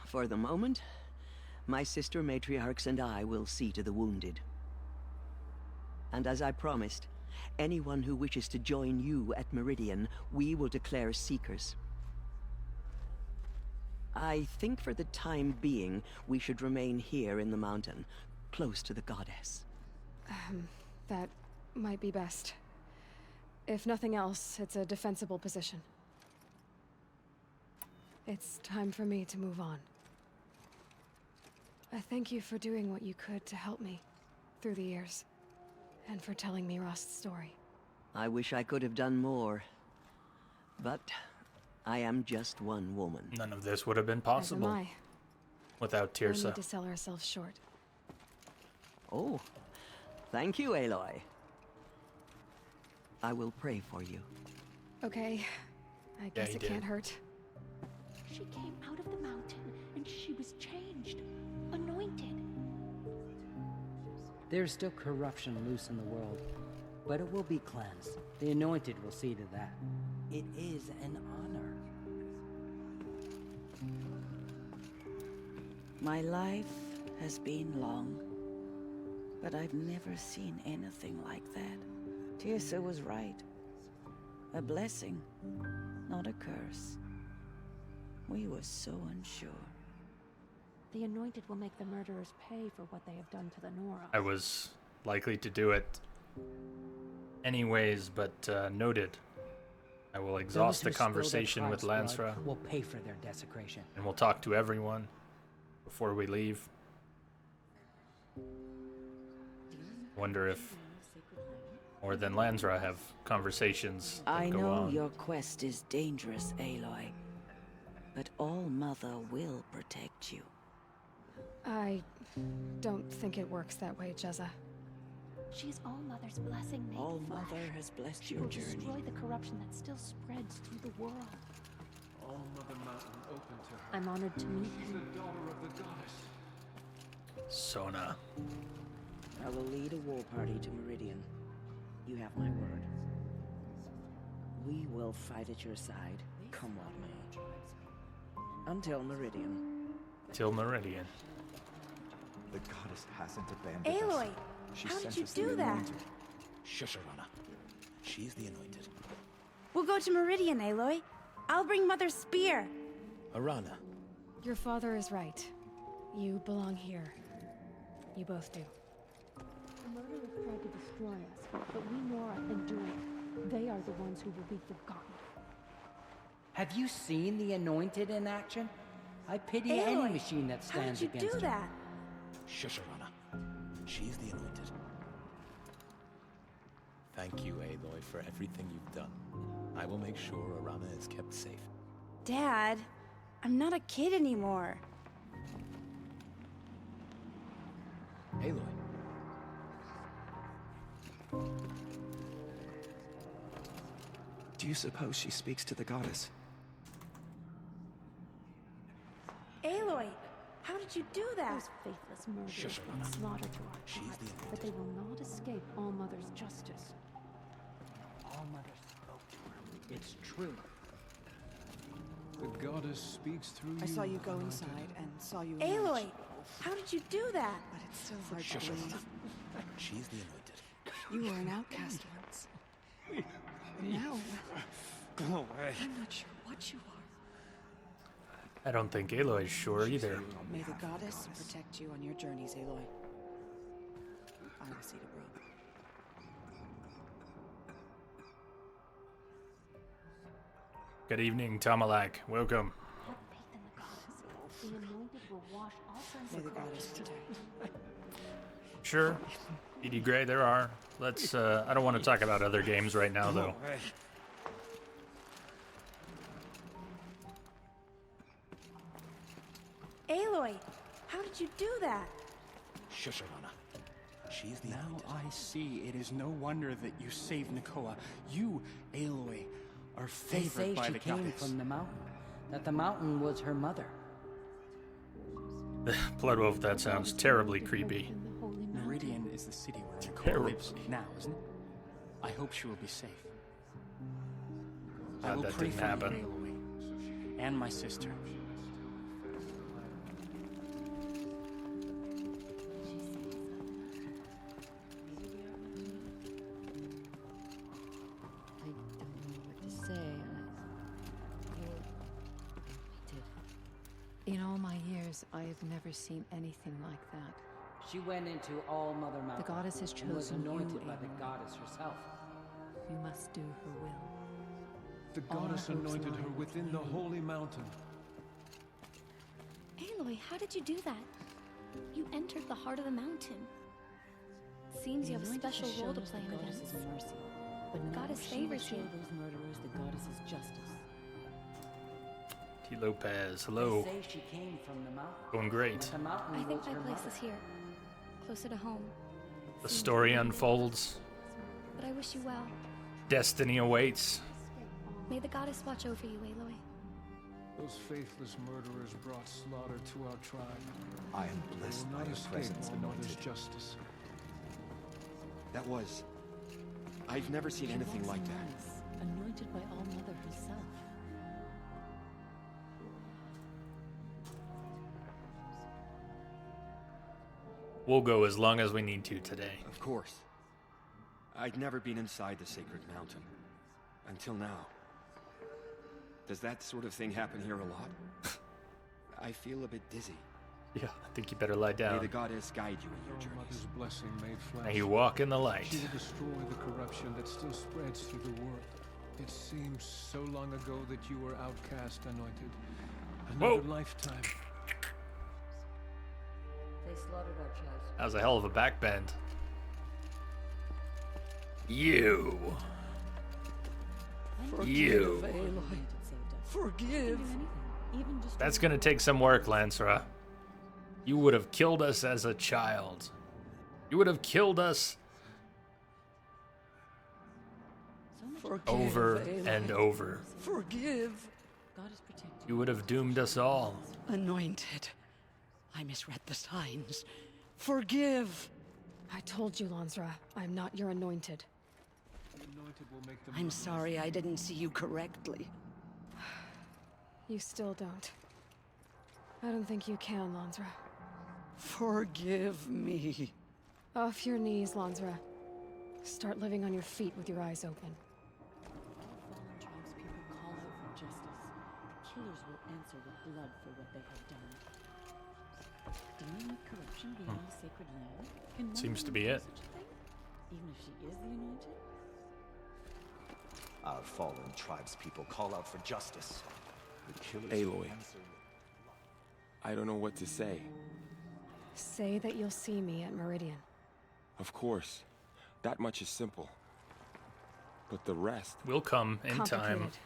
For the moment, my sister matriarchs and I will see to the wounded. And as I promised, anyone who wishes to join you at Meridian, we will declare seekers. I think for the time being, we should remain here in the mountain, close to the goddess. That might be best. If nothing else, it's a defensible position. It's time for me to move on. I thank you for doing what you could to help me through the years, and for telling me Rost's story. I wish I could have done more, but I am just one woman. None of this would have been possible As am I. without No need Teersa. to sell ourselves short. Oh, thank you, Aloy. I will pray for you. Okay. I guess he it can't did. hurt. She came out of the mountain, and she was changed. Anointed. There's still corruption loose in the world, but it will be cleansed. The Anointed will see to that. It is an honor. My life has been long, but I've never seen anything like that. Teersa was right. A blessing, not a curse. We were so unsure. The Anointed will make the murderers pay for what they have done to the Nora. I was likely to do it anyways, but noted. I will exhaust the Those who spill their conversation with tribe's blood Lansra, will pay for their desecration. and we'll talk to everyone before we leave. Wonder if more than Lansra have conversations that I go know on. your quest is dangerous, Aloy, but All Mother will protect you. I don't think it works that way, Jezza. She is All Mother's blessing made All flesh. Mother has blessed She your will journey. destroy the corruption that still spreads through the world. All Mother Mountain open to her. I'm honored to meet She's him. the daughter of the goddess. Sona. I will lead a war party to Meridian. You have my word. We will fight at your side, come what may. Until Meridian. Till Meridian. The goddess hasn't abandoned us. Aloy, She how did sent you us the do that? Anointed. Shush, Arana. She's the Anointed. We'll go to Meridian, Aloy. I'll bring Mother's spear. Arana. Your father is right. You belong here. You both do. The murderers tried to destroy us, but we Nora endured. They are the ones who will be forgotten. Have you seen the Anointed in action? I pity Aloy, any machine that how stands did you against do her. that? Shush, Arana. She's the Anointed. Thank you, Aloy, for everything you've done. I will make sure Arana is kept safe. Dad, I'm not a kid anymore. Aloy. Do you suppose she speaks to the goddess? Aloy, how did you do that? Those faithless murderers Shush, bring Arana. slaughter to our She's tribe, the but they will not escape All Mother's justice. All Mother spoke to her. It's true. The goddess speaks through you. I saw you go inside and saw you Aloy, emerge. how did you do that? But it's still hard Shush, to believe. Arana. She's the Anointed. You were an outcast once. And now, Go away. I'm not sure what you are. I don't think Aloy's sure either. May the goddess protect you on your journeys, Aloy. I will see to Brooke. Good evening, Tamalak. Welcome. The anointed will wash all sins May of the corruption goddess protect. Sure. Edie Gray, there are. Let's, I don't want to talk about other games right now, though. Aloy, how did you do that? Shush, Alana. She's the Now I see. It is no wonder that you saved Nakoa. You, Aloy, are They favored say by she the came goddess. from the mountain. That the mountain was her mother. Bloodwolf, that sounds terribly creepy. Meridian is the city where Nakoa Terribly. lives now, isn't it? I hope she will be safe. I Glad will that pray didn't for happen. you, Aloy, and my sister. I don't know what to say. In all my years, I have never seen anything like that. She went into All Mother Mountain. The goddess has and was chosen you, anointed by the Aloy. goddess herself. You must do her will. The All our goddess hopes anointed lie her with within the holy mountain. Aloy, how did you do that? You entered the heart of the mountain. Seems you have a special role to play in events. Mercy, But now goddess she will favors show you. those murderers the goddess's justice. T. Lopez, hello. They say she came from the mountain. Going great. That the mountain I think was my her place mother. is here, closer to home. The story unfolds. But I wish you well. Destiny awaits. May the goddess watch over you, Aloy. Those faithless murderers brought slaughter to our tribe. I am blessed They will by not your escape presence, All Mother's anointed. justice. That was... I've never seen anything like that. Nice. Anointed by All Mother herself. We'll go as long as we need to today. Of course. I'd never been inside the sacred mountain. Until now. Does that sort of thing happen here a lot? I feel a bit dizzy. Yeah, I think you better lie May the down. goddess guide you in your All journeys. Mother's blessing made flesh. Now you walk in the light. She will destroy the corruption that still spreads through the world. It seems so long ago that you were outcast, anointed. Another Whoa. lifetime. They slaughtered our child. That was a hell of a backbend. You. You. Aloy. Forgive. Even just That's gonna take some work, Lancera. You would have killed us as a child. You would have killed us Forgive, over Aloy. and over. Forgive. Goddess protect You would have doomed us all. Anointed. I misread the signs. Forgive. I told you, Lansra, I'm not your anointed. The anointed will make them I'm sorry I didn't see you correctly. You still don't. I don't think you can, Lansra. Forgive me. Off your knees, Lansra. Start living on your feet with your eyes open. fallen tribespeople call out for justice. Killers will answer with blood for what they have done. Dealing with corruption beyond the sacred land? Can one Seems to woman be do it. such a thing? Even if she is the anointed? Our fallen tribespeople call out for justice. The killers Aloy. answer with I don't know what to say. Say that you'll see me at Meridian. Of course. That much is simple. But the rest... Will come in time. Complicated.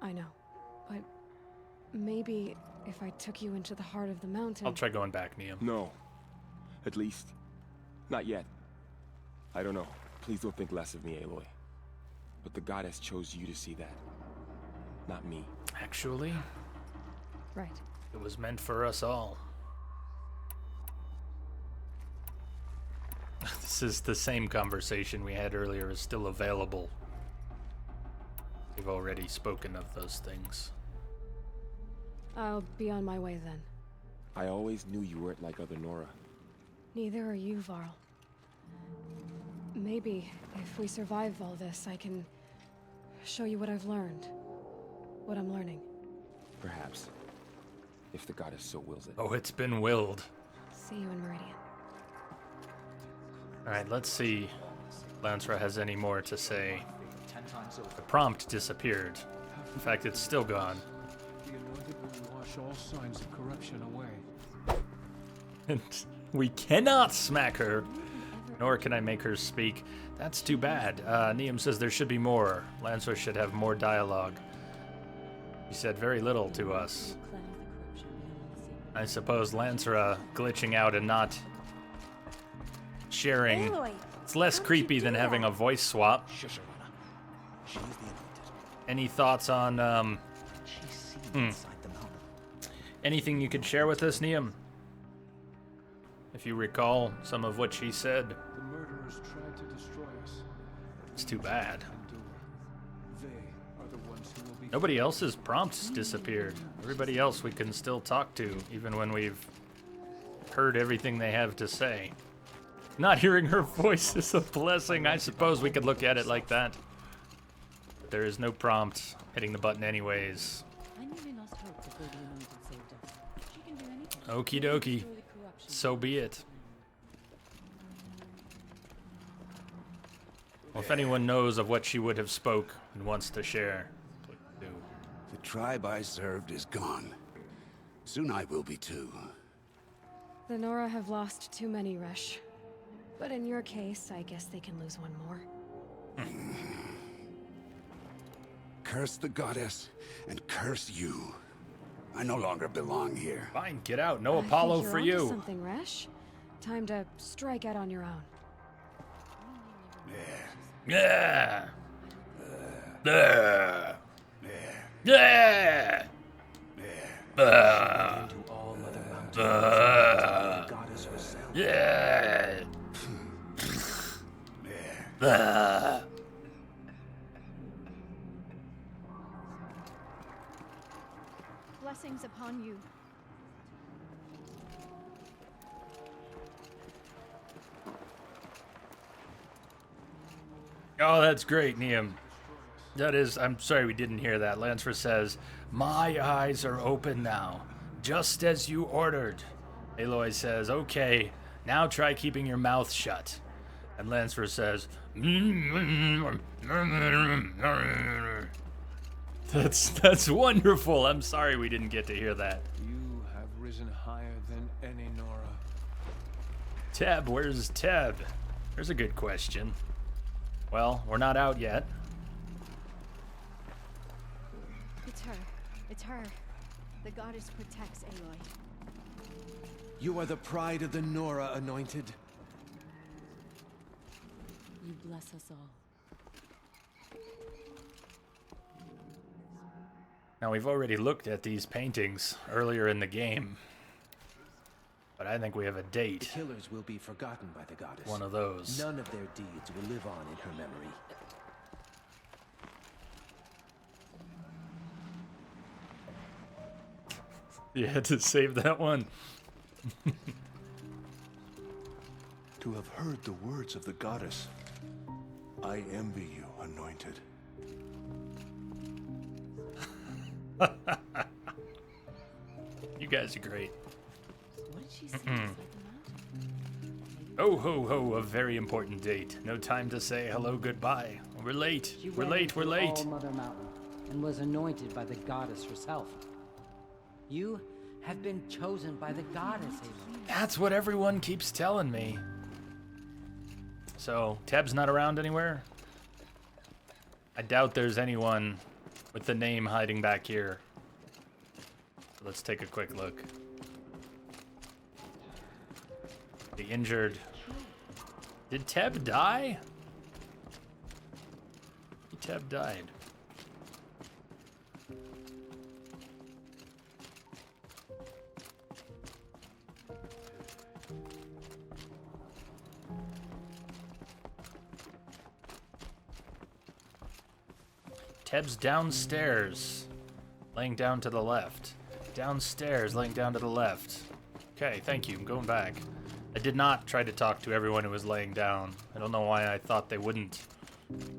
I know. But maybe if I took you into the heart of the mountain... I'll try going back, Neum. No. At least, not yet. I don't know. Please don't think less of me, Aloy. But the goddess chose you to see that. Not me. Actually, Right. it was meant for us all. This is the same conversation we had earlier is still available. We've already spoken of those things. I'll be on my way then. I always knew you weren't like other Nora. Neither are you, Varl. Maybe, if we survive all this, I can show you what I've learned. What I'm learning. Perhaps. If the goddess so wills it. Oh, it's been willed. See you in Meridian. Alright, let's see if Lancera has any more to say. 10 times over. The prompt disappeared. Have In fact, it's still gone. The anointed will wash all signs of corruption away. And we cannot smack her, nor can I make her speak. That's too bad. Neum says there should be more. Lancera should have more dialogue. He said very little to us. I suppose Lancera glitching out and not sharing. Aloy, It's less creepy than having a voice swap. Any thoughts on anything you could share with us, Neum? If you recall some of what she said. The murderers tried to destroy us. It's too bad. They are the ones who will be. Nobody else's prompts disappeared. Everybody else we can still talk to, even when we've heard everything they have to say. Not hearing her voice is a blessing. I suppose we could look at it like that. But there is no prompt hitting the button anyways. I nearly lost hope before the anointed saved us. She can do anything. Okie dokie. So be it. Well, if anyone knows of what she would have spoke and wants to share, please do. The tribe I served is gone. Soon I will be too. The Nora have lost too many, Resh. But in your case, I guess they can lose one more. Curse the goddess, and curse you. I no longer belong here. Fine, get out. No Apollo for I think you're onto you. something, Resh. Time to strike out on your own. Yeah. Yeah. Yeah. Yeah. Blessings upon you. Oh, that's great, Neum. That is, I'm sorry we didn't hear that. Lancera says, my eyes are open now, just as you ordered. Aloy says, okay, now try keeping your mouth shut. And Lancera says, that's wonderful. I'm sorry we didn't get to hear that. You have risen higher than any Nora. Teb, where's Teb? There's a good question. Well, we're not out yet. It's her. It's her. The goddess protects Aloy. You are the pride of the Nora, Anointed. You bless us all. Now, we've already looked at these paintings earlier in the game. But I think we have a date. The killers will be forgotten by the goddess. One of those. None of their deeds will live on in her memory. You had to save that one. To have heard the words of the goddess, I envy you, Anointed. You guys are great. What did she say inside the mountain? Oh ho ho, a very important date. No time to say hello goodbye. We're late. She We're went late. We're into late. All Mother Mountain and was anointed by the goddess herself. You have been chosen by the goddess, Aloy. That's what everyone keeps telling me. So, Teb's not around anywhere? I doubt there's anyone with the name hiding back here. Let's take a quick look. The injured. Did Teb die? Teb died. Teb's downstairs, laying down to the left. Downstairs, laying down to the left. Okay, thank you. I'm going back. I did not try to talk to everyone who was laying down. I don't know why I thought they wouldn't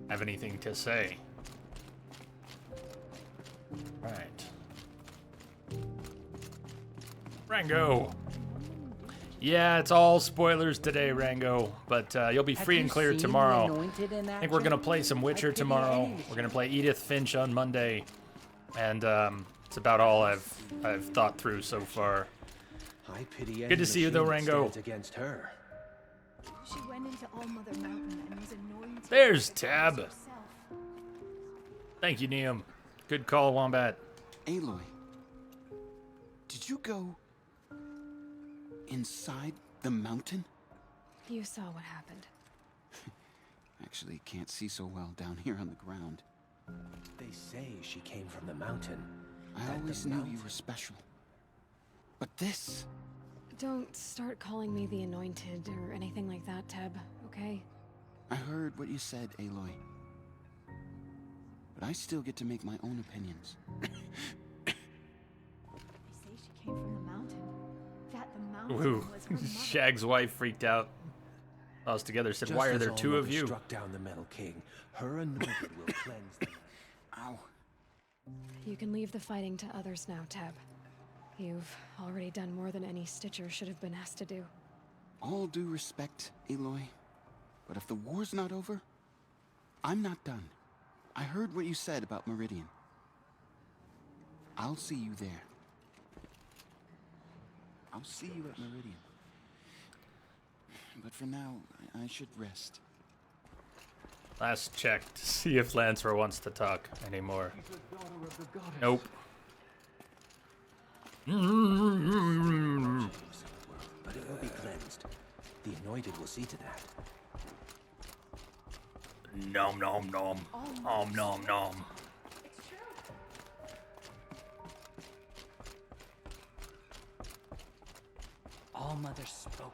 have anything to say. Right. Rango! Yeah, it's all spoilers today, Rango. But you'll be free and clear tomorrow. I think we're going to play some Witcher tomorrow. We're going to play Edith Finch on Monday. and it's about all I've thought through so far. I pity any Good to see you, though, machine that Rango. stands against her. She went into All Mother Mountain and was anointed. There's Tab. Thank you, Neum. Good call, Wombat. Aloy, did you go inside the mountain? You saw what happened. Actually, can't see so well down here on the ground. They say she came from the mountain. I always knew you were special. But this... Don't start calling me the Anointed or anything like that, Teb, okay? I heard what you said, Aloy. But I still get to make my own opinions. They say she came from the mountain. That the mountain Woo. was her mother. Shag's wife freaked out. I was together, said, Just why are as there All two of Mother you? struck down the Metal King, her anointed will cleanse them. Ow. You can leave the fighting to others now, Teb. You've already done more than any Stitcher should have been asked to do. All due respect, Aloy. But if the war's not over, I'm not done. I heard what you said about Meridian. I'll see you there. I'll see you at Meridian. But for now, I should rest. Last check to see if Lancer wants to talk anymore. Nope. But it will be cleansed. The anointed will see to that. Nom nom nom. Nom nom nom. All Mother spoke.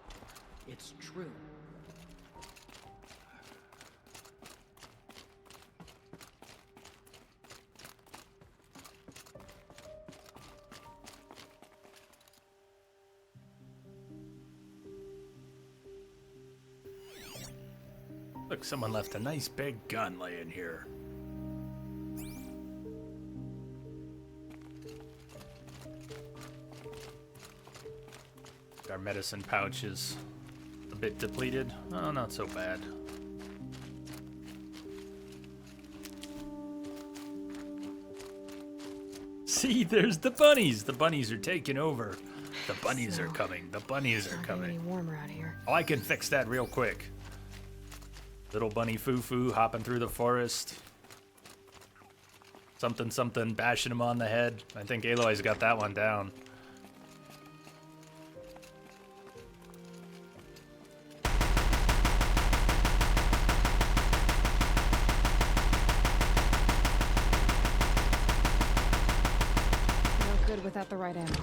It's true. Look, someone left a nice big gun laying here. Our medicine pouch is a bit depleted. Oh, not so bad. See, there's the bunnies. The bunnies are taking over. The bunnies are coming. The bunnies are Any coming. warmer out here? Oh, I can fix that real quick. Little bunny foo-foo hopping through the forest. Something, something, bashing him on the head. I think Aloy's got that one down. No good without the right ammo.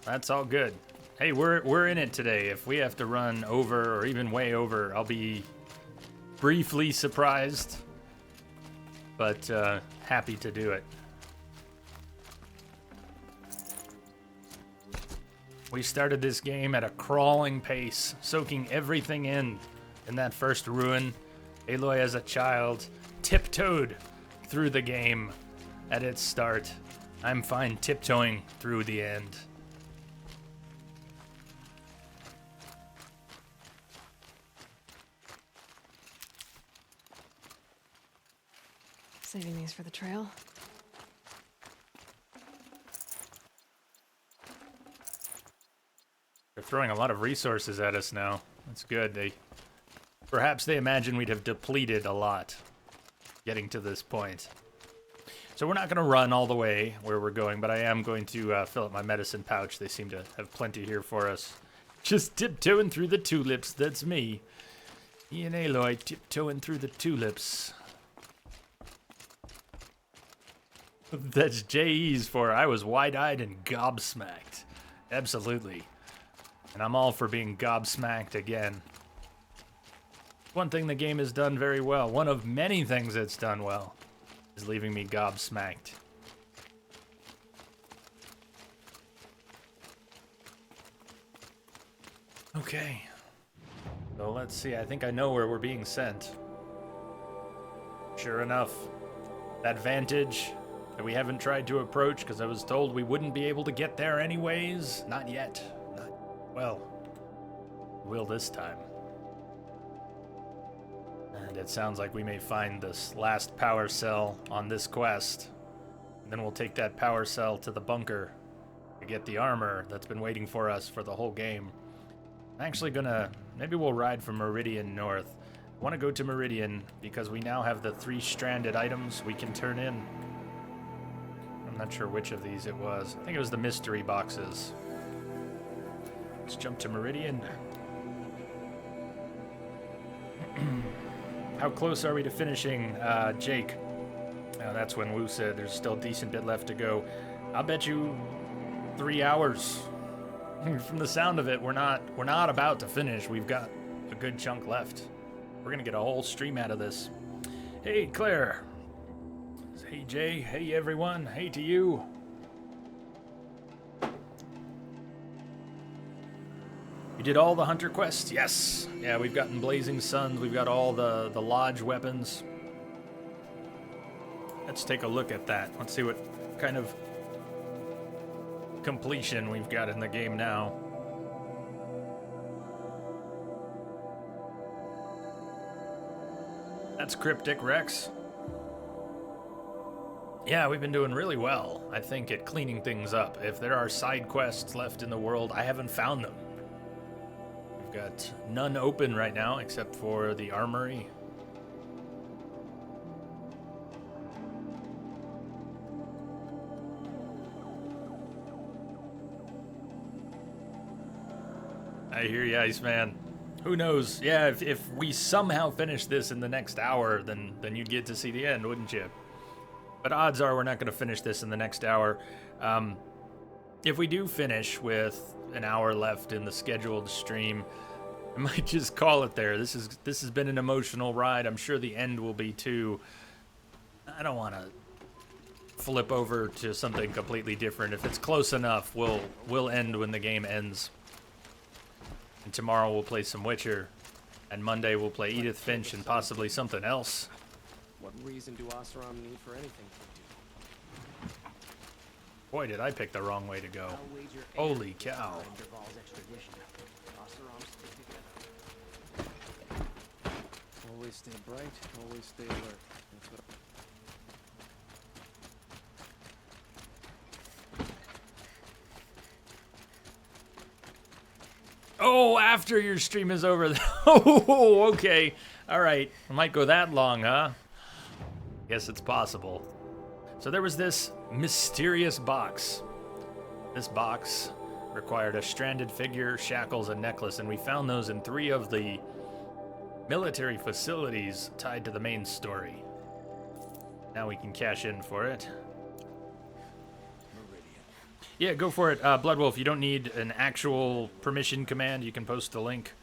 That's all good. Hey, we're in it today. If we have to run over or even way over, I'll be briefly surprised, but happy to do it. We started this game at a crawling pace, soaking everything in that first ruin. Aloy as a child tiptoed through the game at its start. I'm fine tiptoeing through the end. Saving these for the trail. They're throwing a lot of resources at us now. That's good. Perhaps they imagine we'd have depleted a lot getting to this point. So we're not going to run all the way where we're going, but I am going to fill up my medicine pouch. They seem to have plenty here for us. Just tiptoeing through the tulips. That's me. Ian Aloy tiptoeing through the tulips. That's J.E.'s for I was wide-eyed and gobsmacked. Absolutely. And I'm all for being gobsmacked again. One thing the game has done very well, one of many things it's done well, is leaving me gobsmacked. Okay. So let's see, I think I know where we're being sent. Sure enough, that vantage that we haven't tried to approach because I was told we wouldn't be able to get there anyways. Not yet. Well, will this time. And it sounds like we may find this last power cell on this quest. And then we'll take that power cell to the bunker to get the armor that's been waiting for us for the whole game. I'm actually gonna... maybe we'll ride from Meridian north. I want to go to Meridian because we now have the 3 stranded items we can turn in. I'm not sure which of these it was. I think it was the mystery boxes. Let's jump to Meridian. How close are we to finishing, Jake? That's when Wu said there's still a decent bit left to go. I'll bet you 3 hours. From the sound of it, we're not about to finish. We've got a good chunk left. We're gonna get a whole stream out of this. Hey, Claire. Hey, Jay. Hey, everyone. Hey to you. We did all the hunter quests. Yes. Yeah, we've gotten Blazing Suns. We've got all the lodge weapons. Let's take a look at that. Let's see what kind of completion we've got in the game now. That's Cryptic Rex. Yeah, we've been doing really well, I think, at cleaning things up. If there are side quests left in the world, I haven't found them. We've got none open right now except for the armory. I hear you, Iceman. Who knows? Yeah, if we somehow finish this in the next hour, then you'd get to see the end, wouldn't you? But odds are we're not going to finish this in the next hour. If we do finish with an hour left in the scheduled stream, I might just call it there. This has been an emotional ride. I'm sure the end will be too. I don't want to flip over to something completely different. If it's close enough, we'll end when the game ends. And tomorrow we'll play some Witcher, and Monday we'll play Edith Finch and possibly something else. What reason do Oseram need for anything? Boy, did I pick the wrong way to go. Holy cow. Always stay bright, always stay alert. That's what... Oh, after your stream is over. Oh, okay. All right. It might go that long, huh? Guess it's possible. So there was this mysterious box. This box required a stranded figure, shackles, and necklace, and we found those in 3 of the military facilities tied to the main story. Now we can cash in for it. Yeah, go for it, Bloodwolf. You don't need an actual permission command. You can post the link.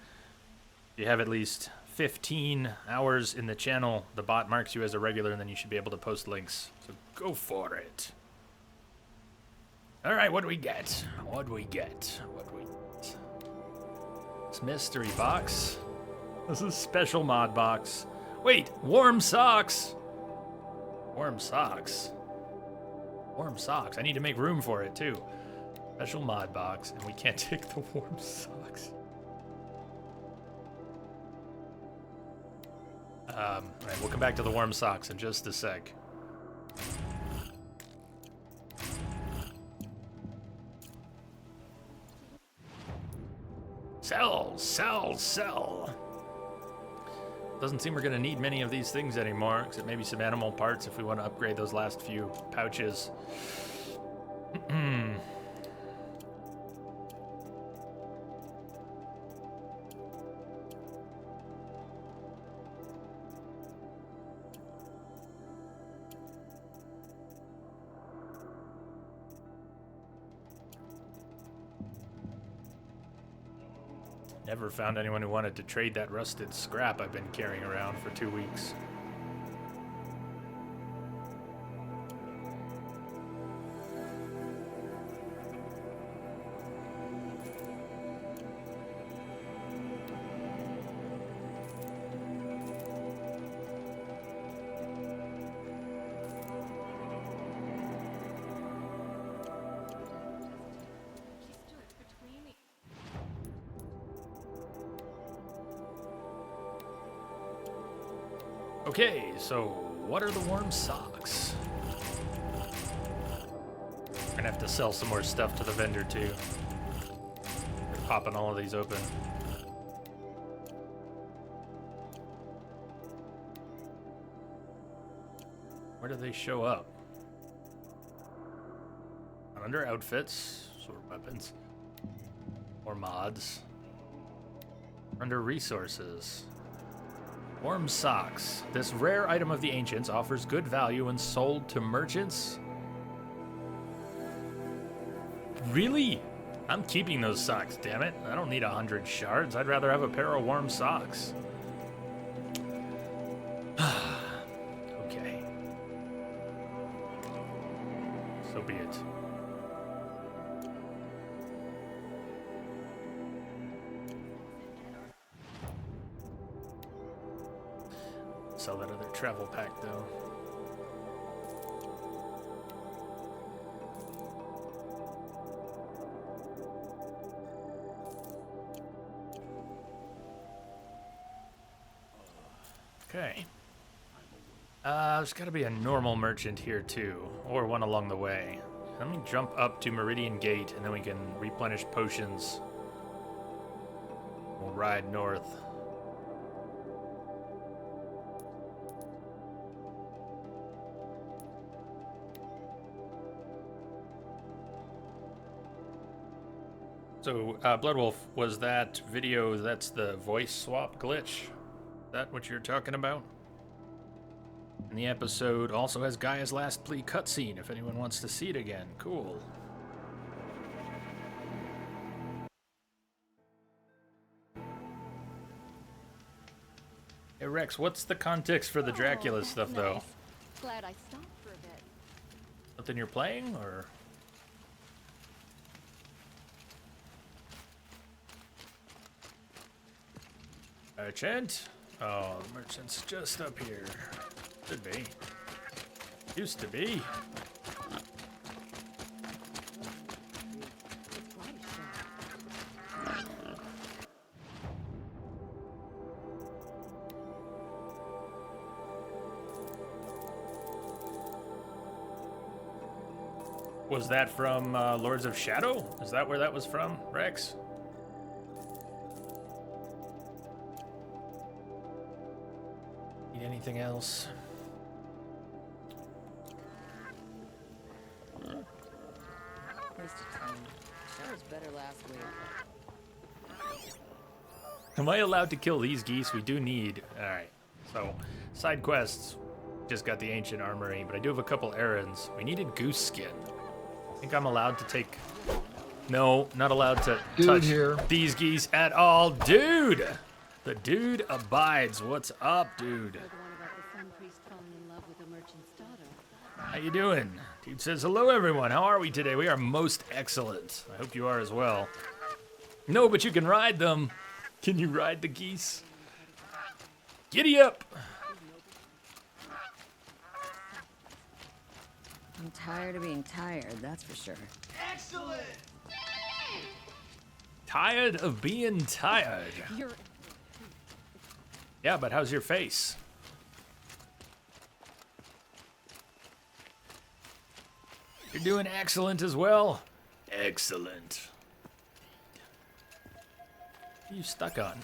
You have at least 15 hours in the channel. The bot marks you as a regular, and then you should be able to post links. So go for it. All right, what do we get? What do we get? What do we get? It's mystery box. This is special mod box. Wait, warm socks. Warm socks. Warm socks. I need to make room for it, too. Special mod box, and we can't take the warm socks. All right, we'll come back to the warm socks in just a sec. Sell, sell, sell. Doesn't seem we're going to need many of these things anymore, except maybe some animal parts if we want to upgrade those last few pouches. Never found anyone who wanted to trade that rusted scrap I've been carrying around for 2 weeks. Okay, so what are the warm socks? We're gonna have to sell some more stuff to the vendor too. We're popping all of these open. Where do they show up? Under outfits, sort of weapons, or mods. Under resources. Warm socks. This rare item of the ancients offers good value when sold to merchants. Really? I'm keeping those socks, damn it. I don't need 100 shards. I'd rather have a pair of warm socks. Okay. So be it. Sell that other travel pack though. Okay. There's got to be a normal merchant here too, or one along the way. Let me jump up to Meridian Gate, and then we can replenish potions. We'll ride north. So, Bloodwolf, was that video, that's the voice swap glitch? Is that what you're talking about? And the episode also has Gaia's Last Plea cutscene, if anyone wants to see it again. Cool. Hey, Rex, what's the context for the Dracula stuff, though? Glad I stopped for a bit. Something you're playing, or...? Merchant? Oh, the merchant's just up here. Should be. Used to be. Was that from Lords of Shadow? Is that where that was from, Rex? Need anything else? Waste of time. Sure was better last week. Am I allowed to kill these geese? We do need... Alright, so side quests. Just got the ancient armory, but I do have a couple errands. We needed goose skin. I think I'm allowed to take... No, not allowed to touch these geese at all. Dude! The dude abides. What's up, dude? How you doing? Dude says, hello, everyone. How are we today? We are most excellent. I hope you are as well. No, but you can ride them. Can you ride the geese? Giddy up! I'm tired of being tired, that's for sure. Excellent! Tired of being tired. Yeah, but how's your face? You're doing excellent as well. Excellent. What are you stuck on?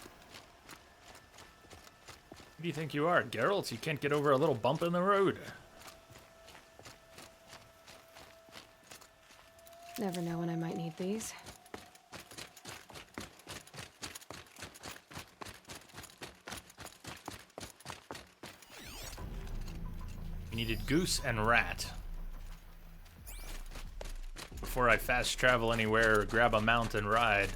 Who do you think you are, Geralt? You can't get over a little bump in the road. Never know when I might need these. We needed goose and rat. Before I fast travel anywhere or grab a mount and ride,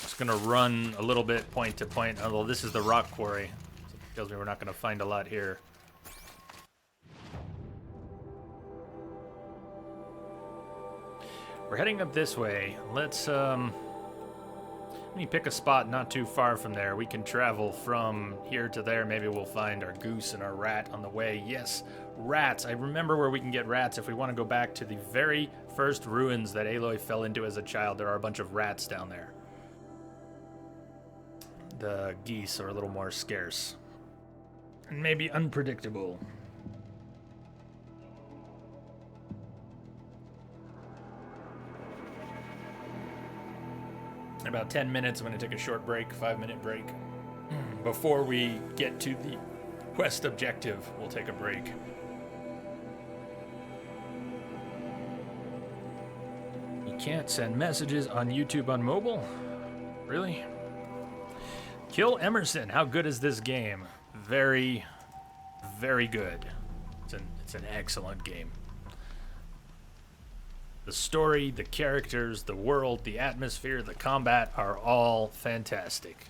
just gonna run a little bit point to point. Although this is the rock quarry, so it tells me we're not gonna find a lot here. We're heading up this way. Let's let me pick a spot not too far from there. We can travel from here to there. Maybe we'll find our goose and our rat on the way. Yes, rats. I remember where we can get rats if we want to go back to the very first ruins that Aloy fell into as a child. There are a bunch of rats down there. The geese are a little more scarce. and maybe unpredictable. In about 10 minutes, I'm going to take a short break, 5-minute break. Before we get to the quest objective, we'll take a break. You can't send messages on YouTube on mobile? Really? Kill Emerson. How good is this game? Very, very good. It's an excellent game. The story, the characters, the world, the atmosphere, the combat are all fantastic.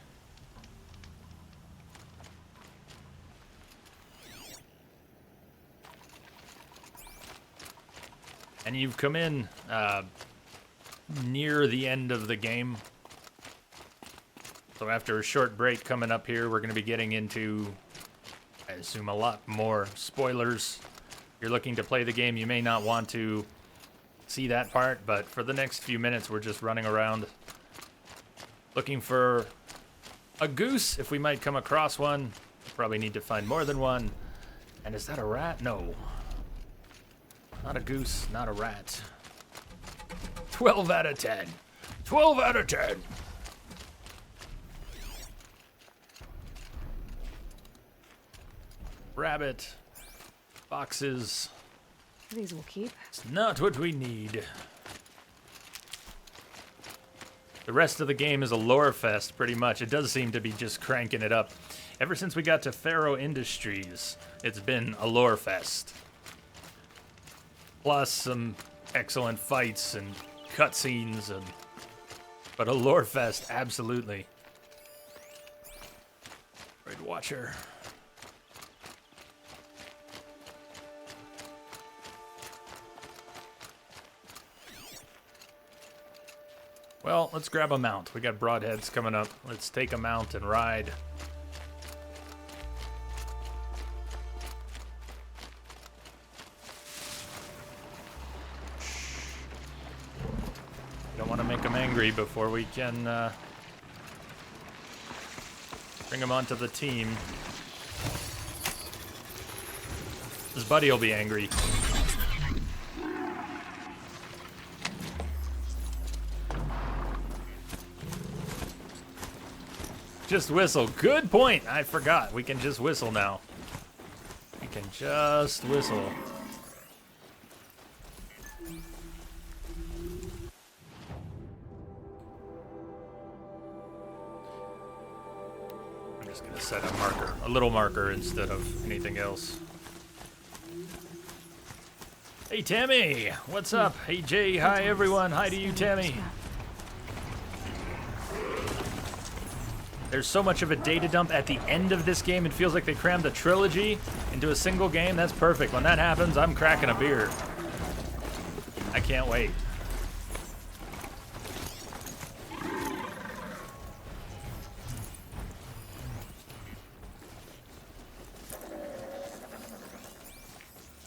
And you've come in near the end of the game. So after a short break coming up here, we're going to be getting into, I assume, a lot more spoilers. If you're looking to play the game, you may not want to see that part, but for the next few minutes, we're just running around looking for a goose, if we might come across one. Probably need to find more than one. And is that a rat? No. Not a goose, not a rat. 12 out of 10. 12 out of 10. Rabbit. Boxes. These will keep. It's not what we need. The rest of the game is a lore fest, pretty much. It does seem to be just cranking it up. Ever since we got to Pharaoh Industries, it's been a lore fest. Plus some excellent fights and cutscenes, but a lore fest, absolutely. Raid Watcher. Well, let's grab a mount. We got broadheads coming up. Let's take a mount and ride. Don't want to make them angry before we can bring them onto the team. His buddy will be angry. Just whistle. Good point. I forgot. We can just whistle now. We can just whistle. I'm just going to set a marker, a little marker instead of anything else. Hey, Tammy. What's up? Hey, Jay. Hi, everyone. Hi to you, Tammy. There's so much of a data dump at the end of this game. It feels like they crammed a trilogy into a single game. That's perfect. When that happens, I'm cracking a beer. I can't wait.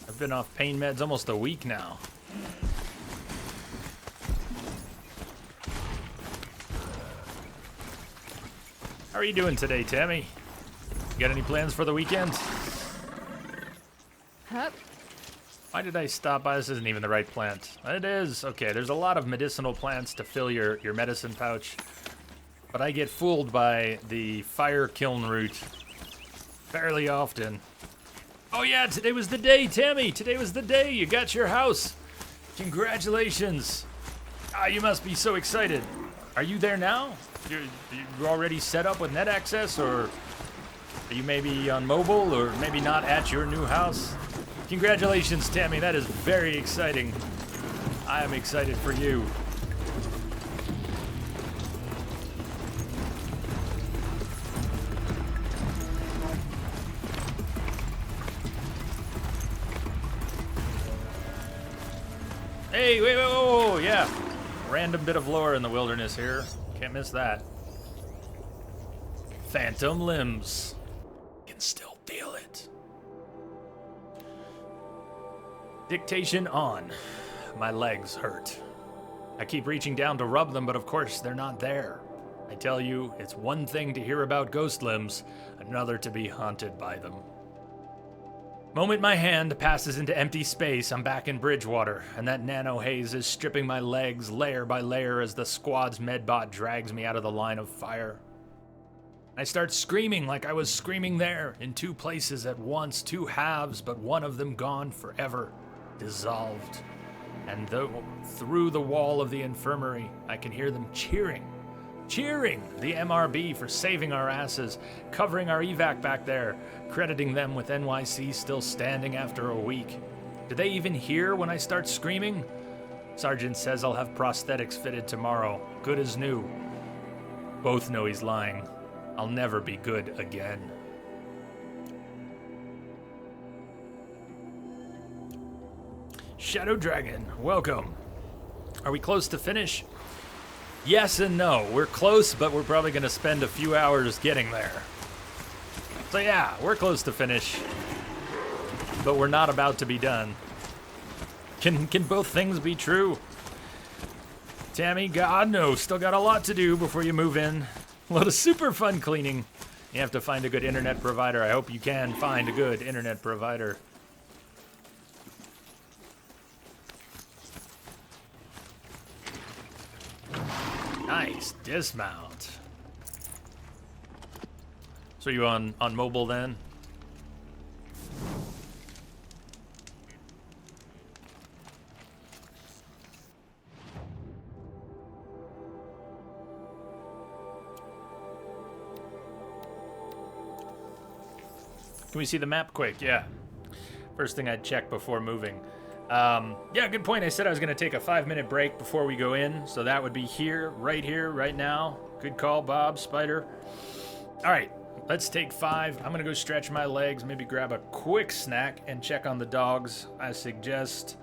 I've been off pain meds almost a week now. How are you doing today, Tammy? You got any plans for the weekend? Hup. Why did I stop by? This isn't even the right plant. It is. Okay, there's a lot of medicinal plants to fill your medicine pouch. But I get fooled by the fire kiln root fairly often. Oh yeah, today was the day, Tammy. Today was the day. You got your house. Congratulations. Ah, you must be so excited. Are you there now? You're already set up with net access, or are you maybe on mobile, or maybe not at your new house? Congratulations, Tammy. That is very exciting. I am excited for you. Hey, wait, whoa, yeah. Random bit of lore in the wilderness here. Can't miss that. Phantom limbs. Can still feel it. Dictation on. My legs hurt. I keep reaching down to rub them, but of course they're not there. I tell you, it's one thing to hear about ghost limbs, another to be haunted by them. Moment my hand passes into empty space, I'm back in Bridgewater, and that nano haze is stripping my legs layer by layer as the squad's medbot drags me out of the line of fire. I start screaming like I was screaming there, in two places at once, two halves, but one of them gone forever, dissolved. And through the wall of the infirmary, I can hear them cheering the MRB for saving our asses, covering our evac back there, crediting them with NYC still standing after a week. Do they even hear when I start screaming? Sergeant says I'll have prosthetics fitted tomorrow, good as new. Both know he's lying. I'll never be good again. Shadow Dragon, welcome. Are we close to finish? Yes and no. We're close, but we're probably going to spend a few hours getting there. So yeah, we're close to finish, but we're not about to be done. Can both things be true? Tammy, God, no. Still got a lot to do before you move in. A lot of super fun cleaning. You have to find a good internet provider. I hope you can find a good internet provider. Nice dismount. So you on mobile then? Can we see the map quick? Yeah. First thing I'd check before moving. Yeah, good point. I said I was going to take a 5-minute break before we go in, so that would be here, right now. Good call, Bob, Spider. All right, let's take 5. I'm going to go stretch my legs, maybe grab a quick snack, and check on the dogs. I suggest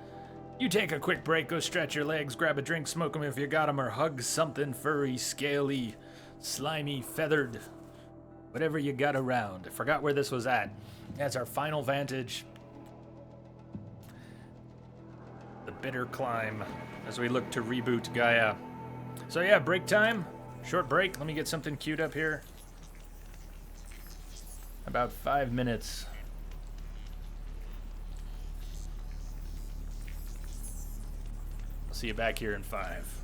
you take a quick break, go stretch your legs, grab a drink, smoke them if you got them, or hug something furry, scaly, slimy, feathered, whatever you got around. I forgot where this was at. That's our final vantage. The bitter climb as we look to reboot Gaia. So yeah, break time. Short break. Let me get something queued up here. About 5 minutes. I'll see you back here in 5.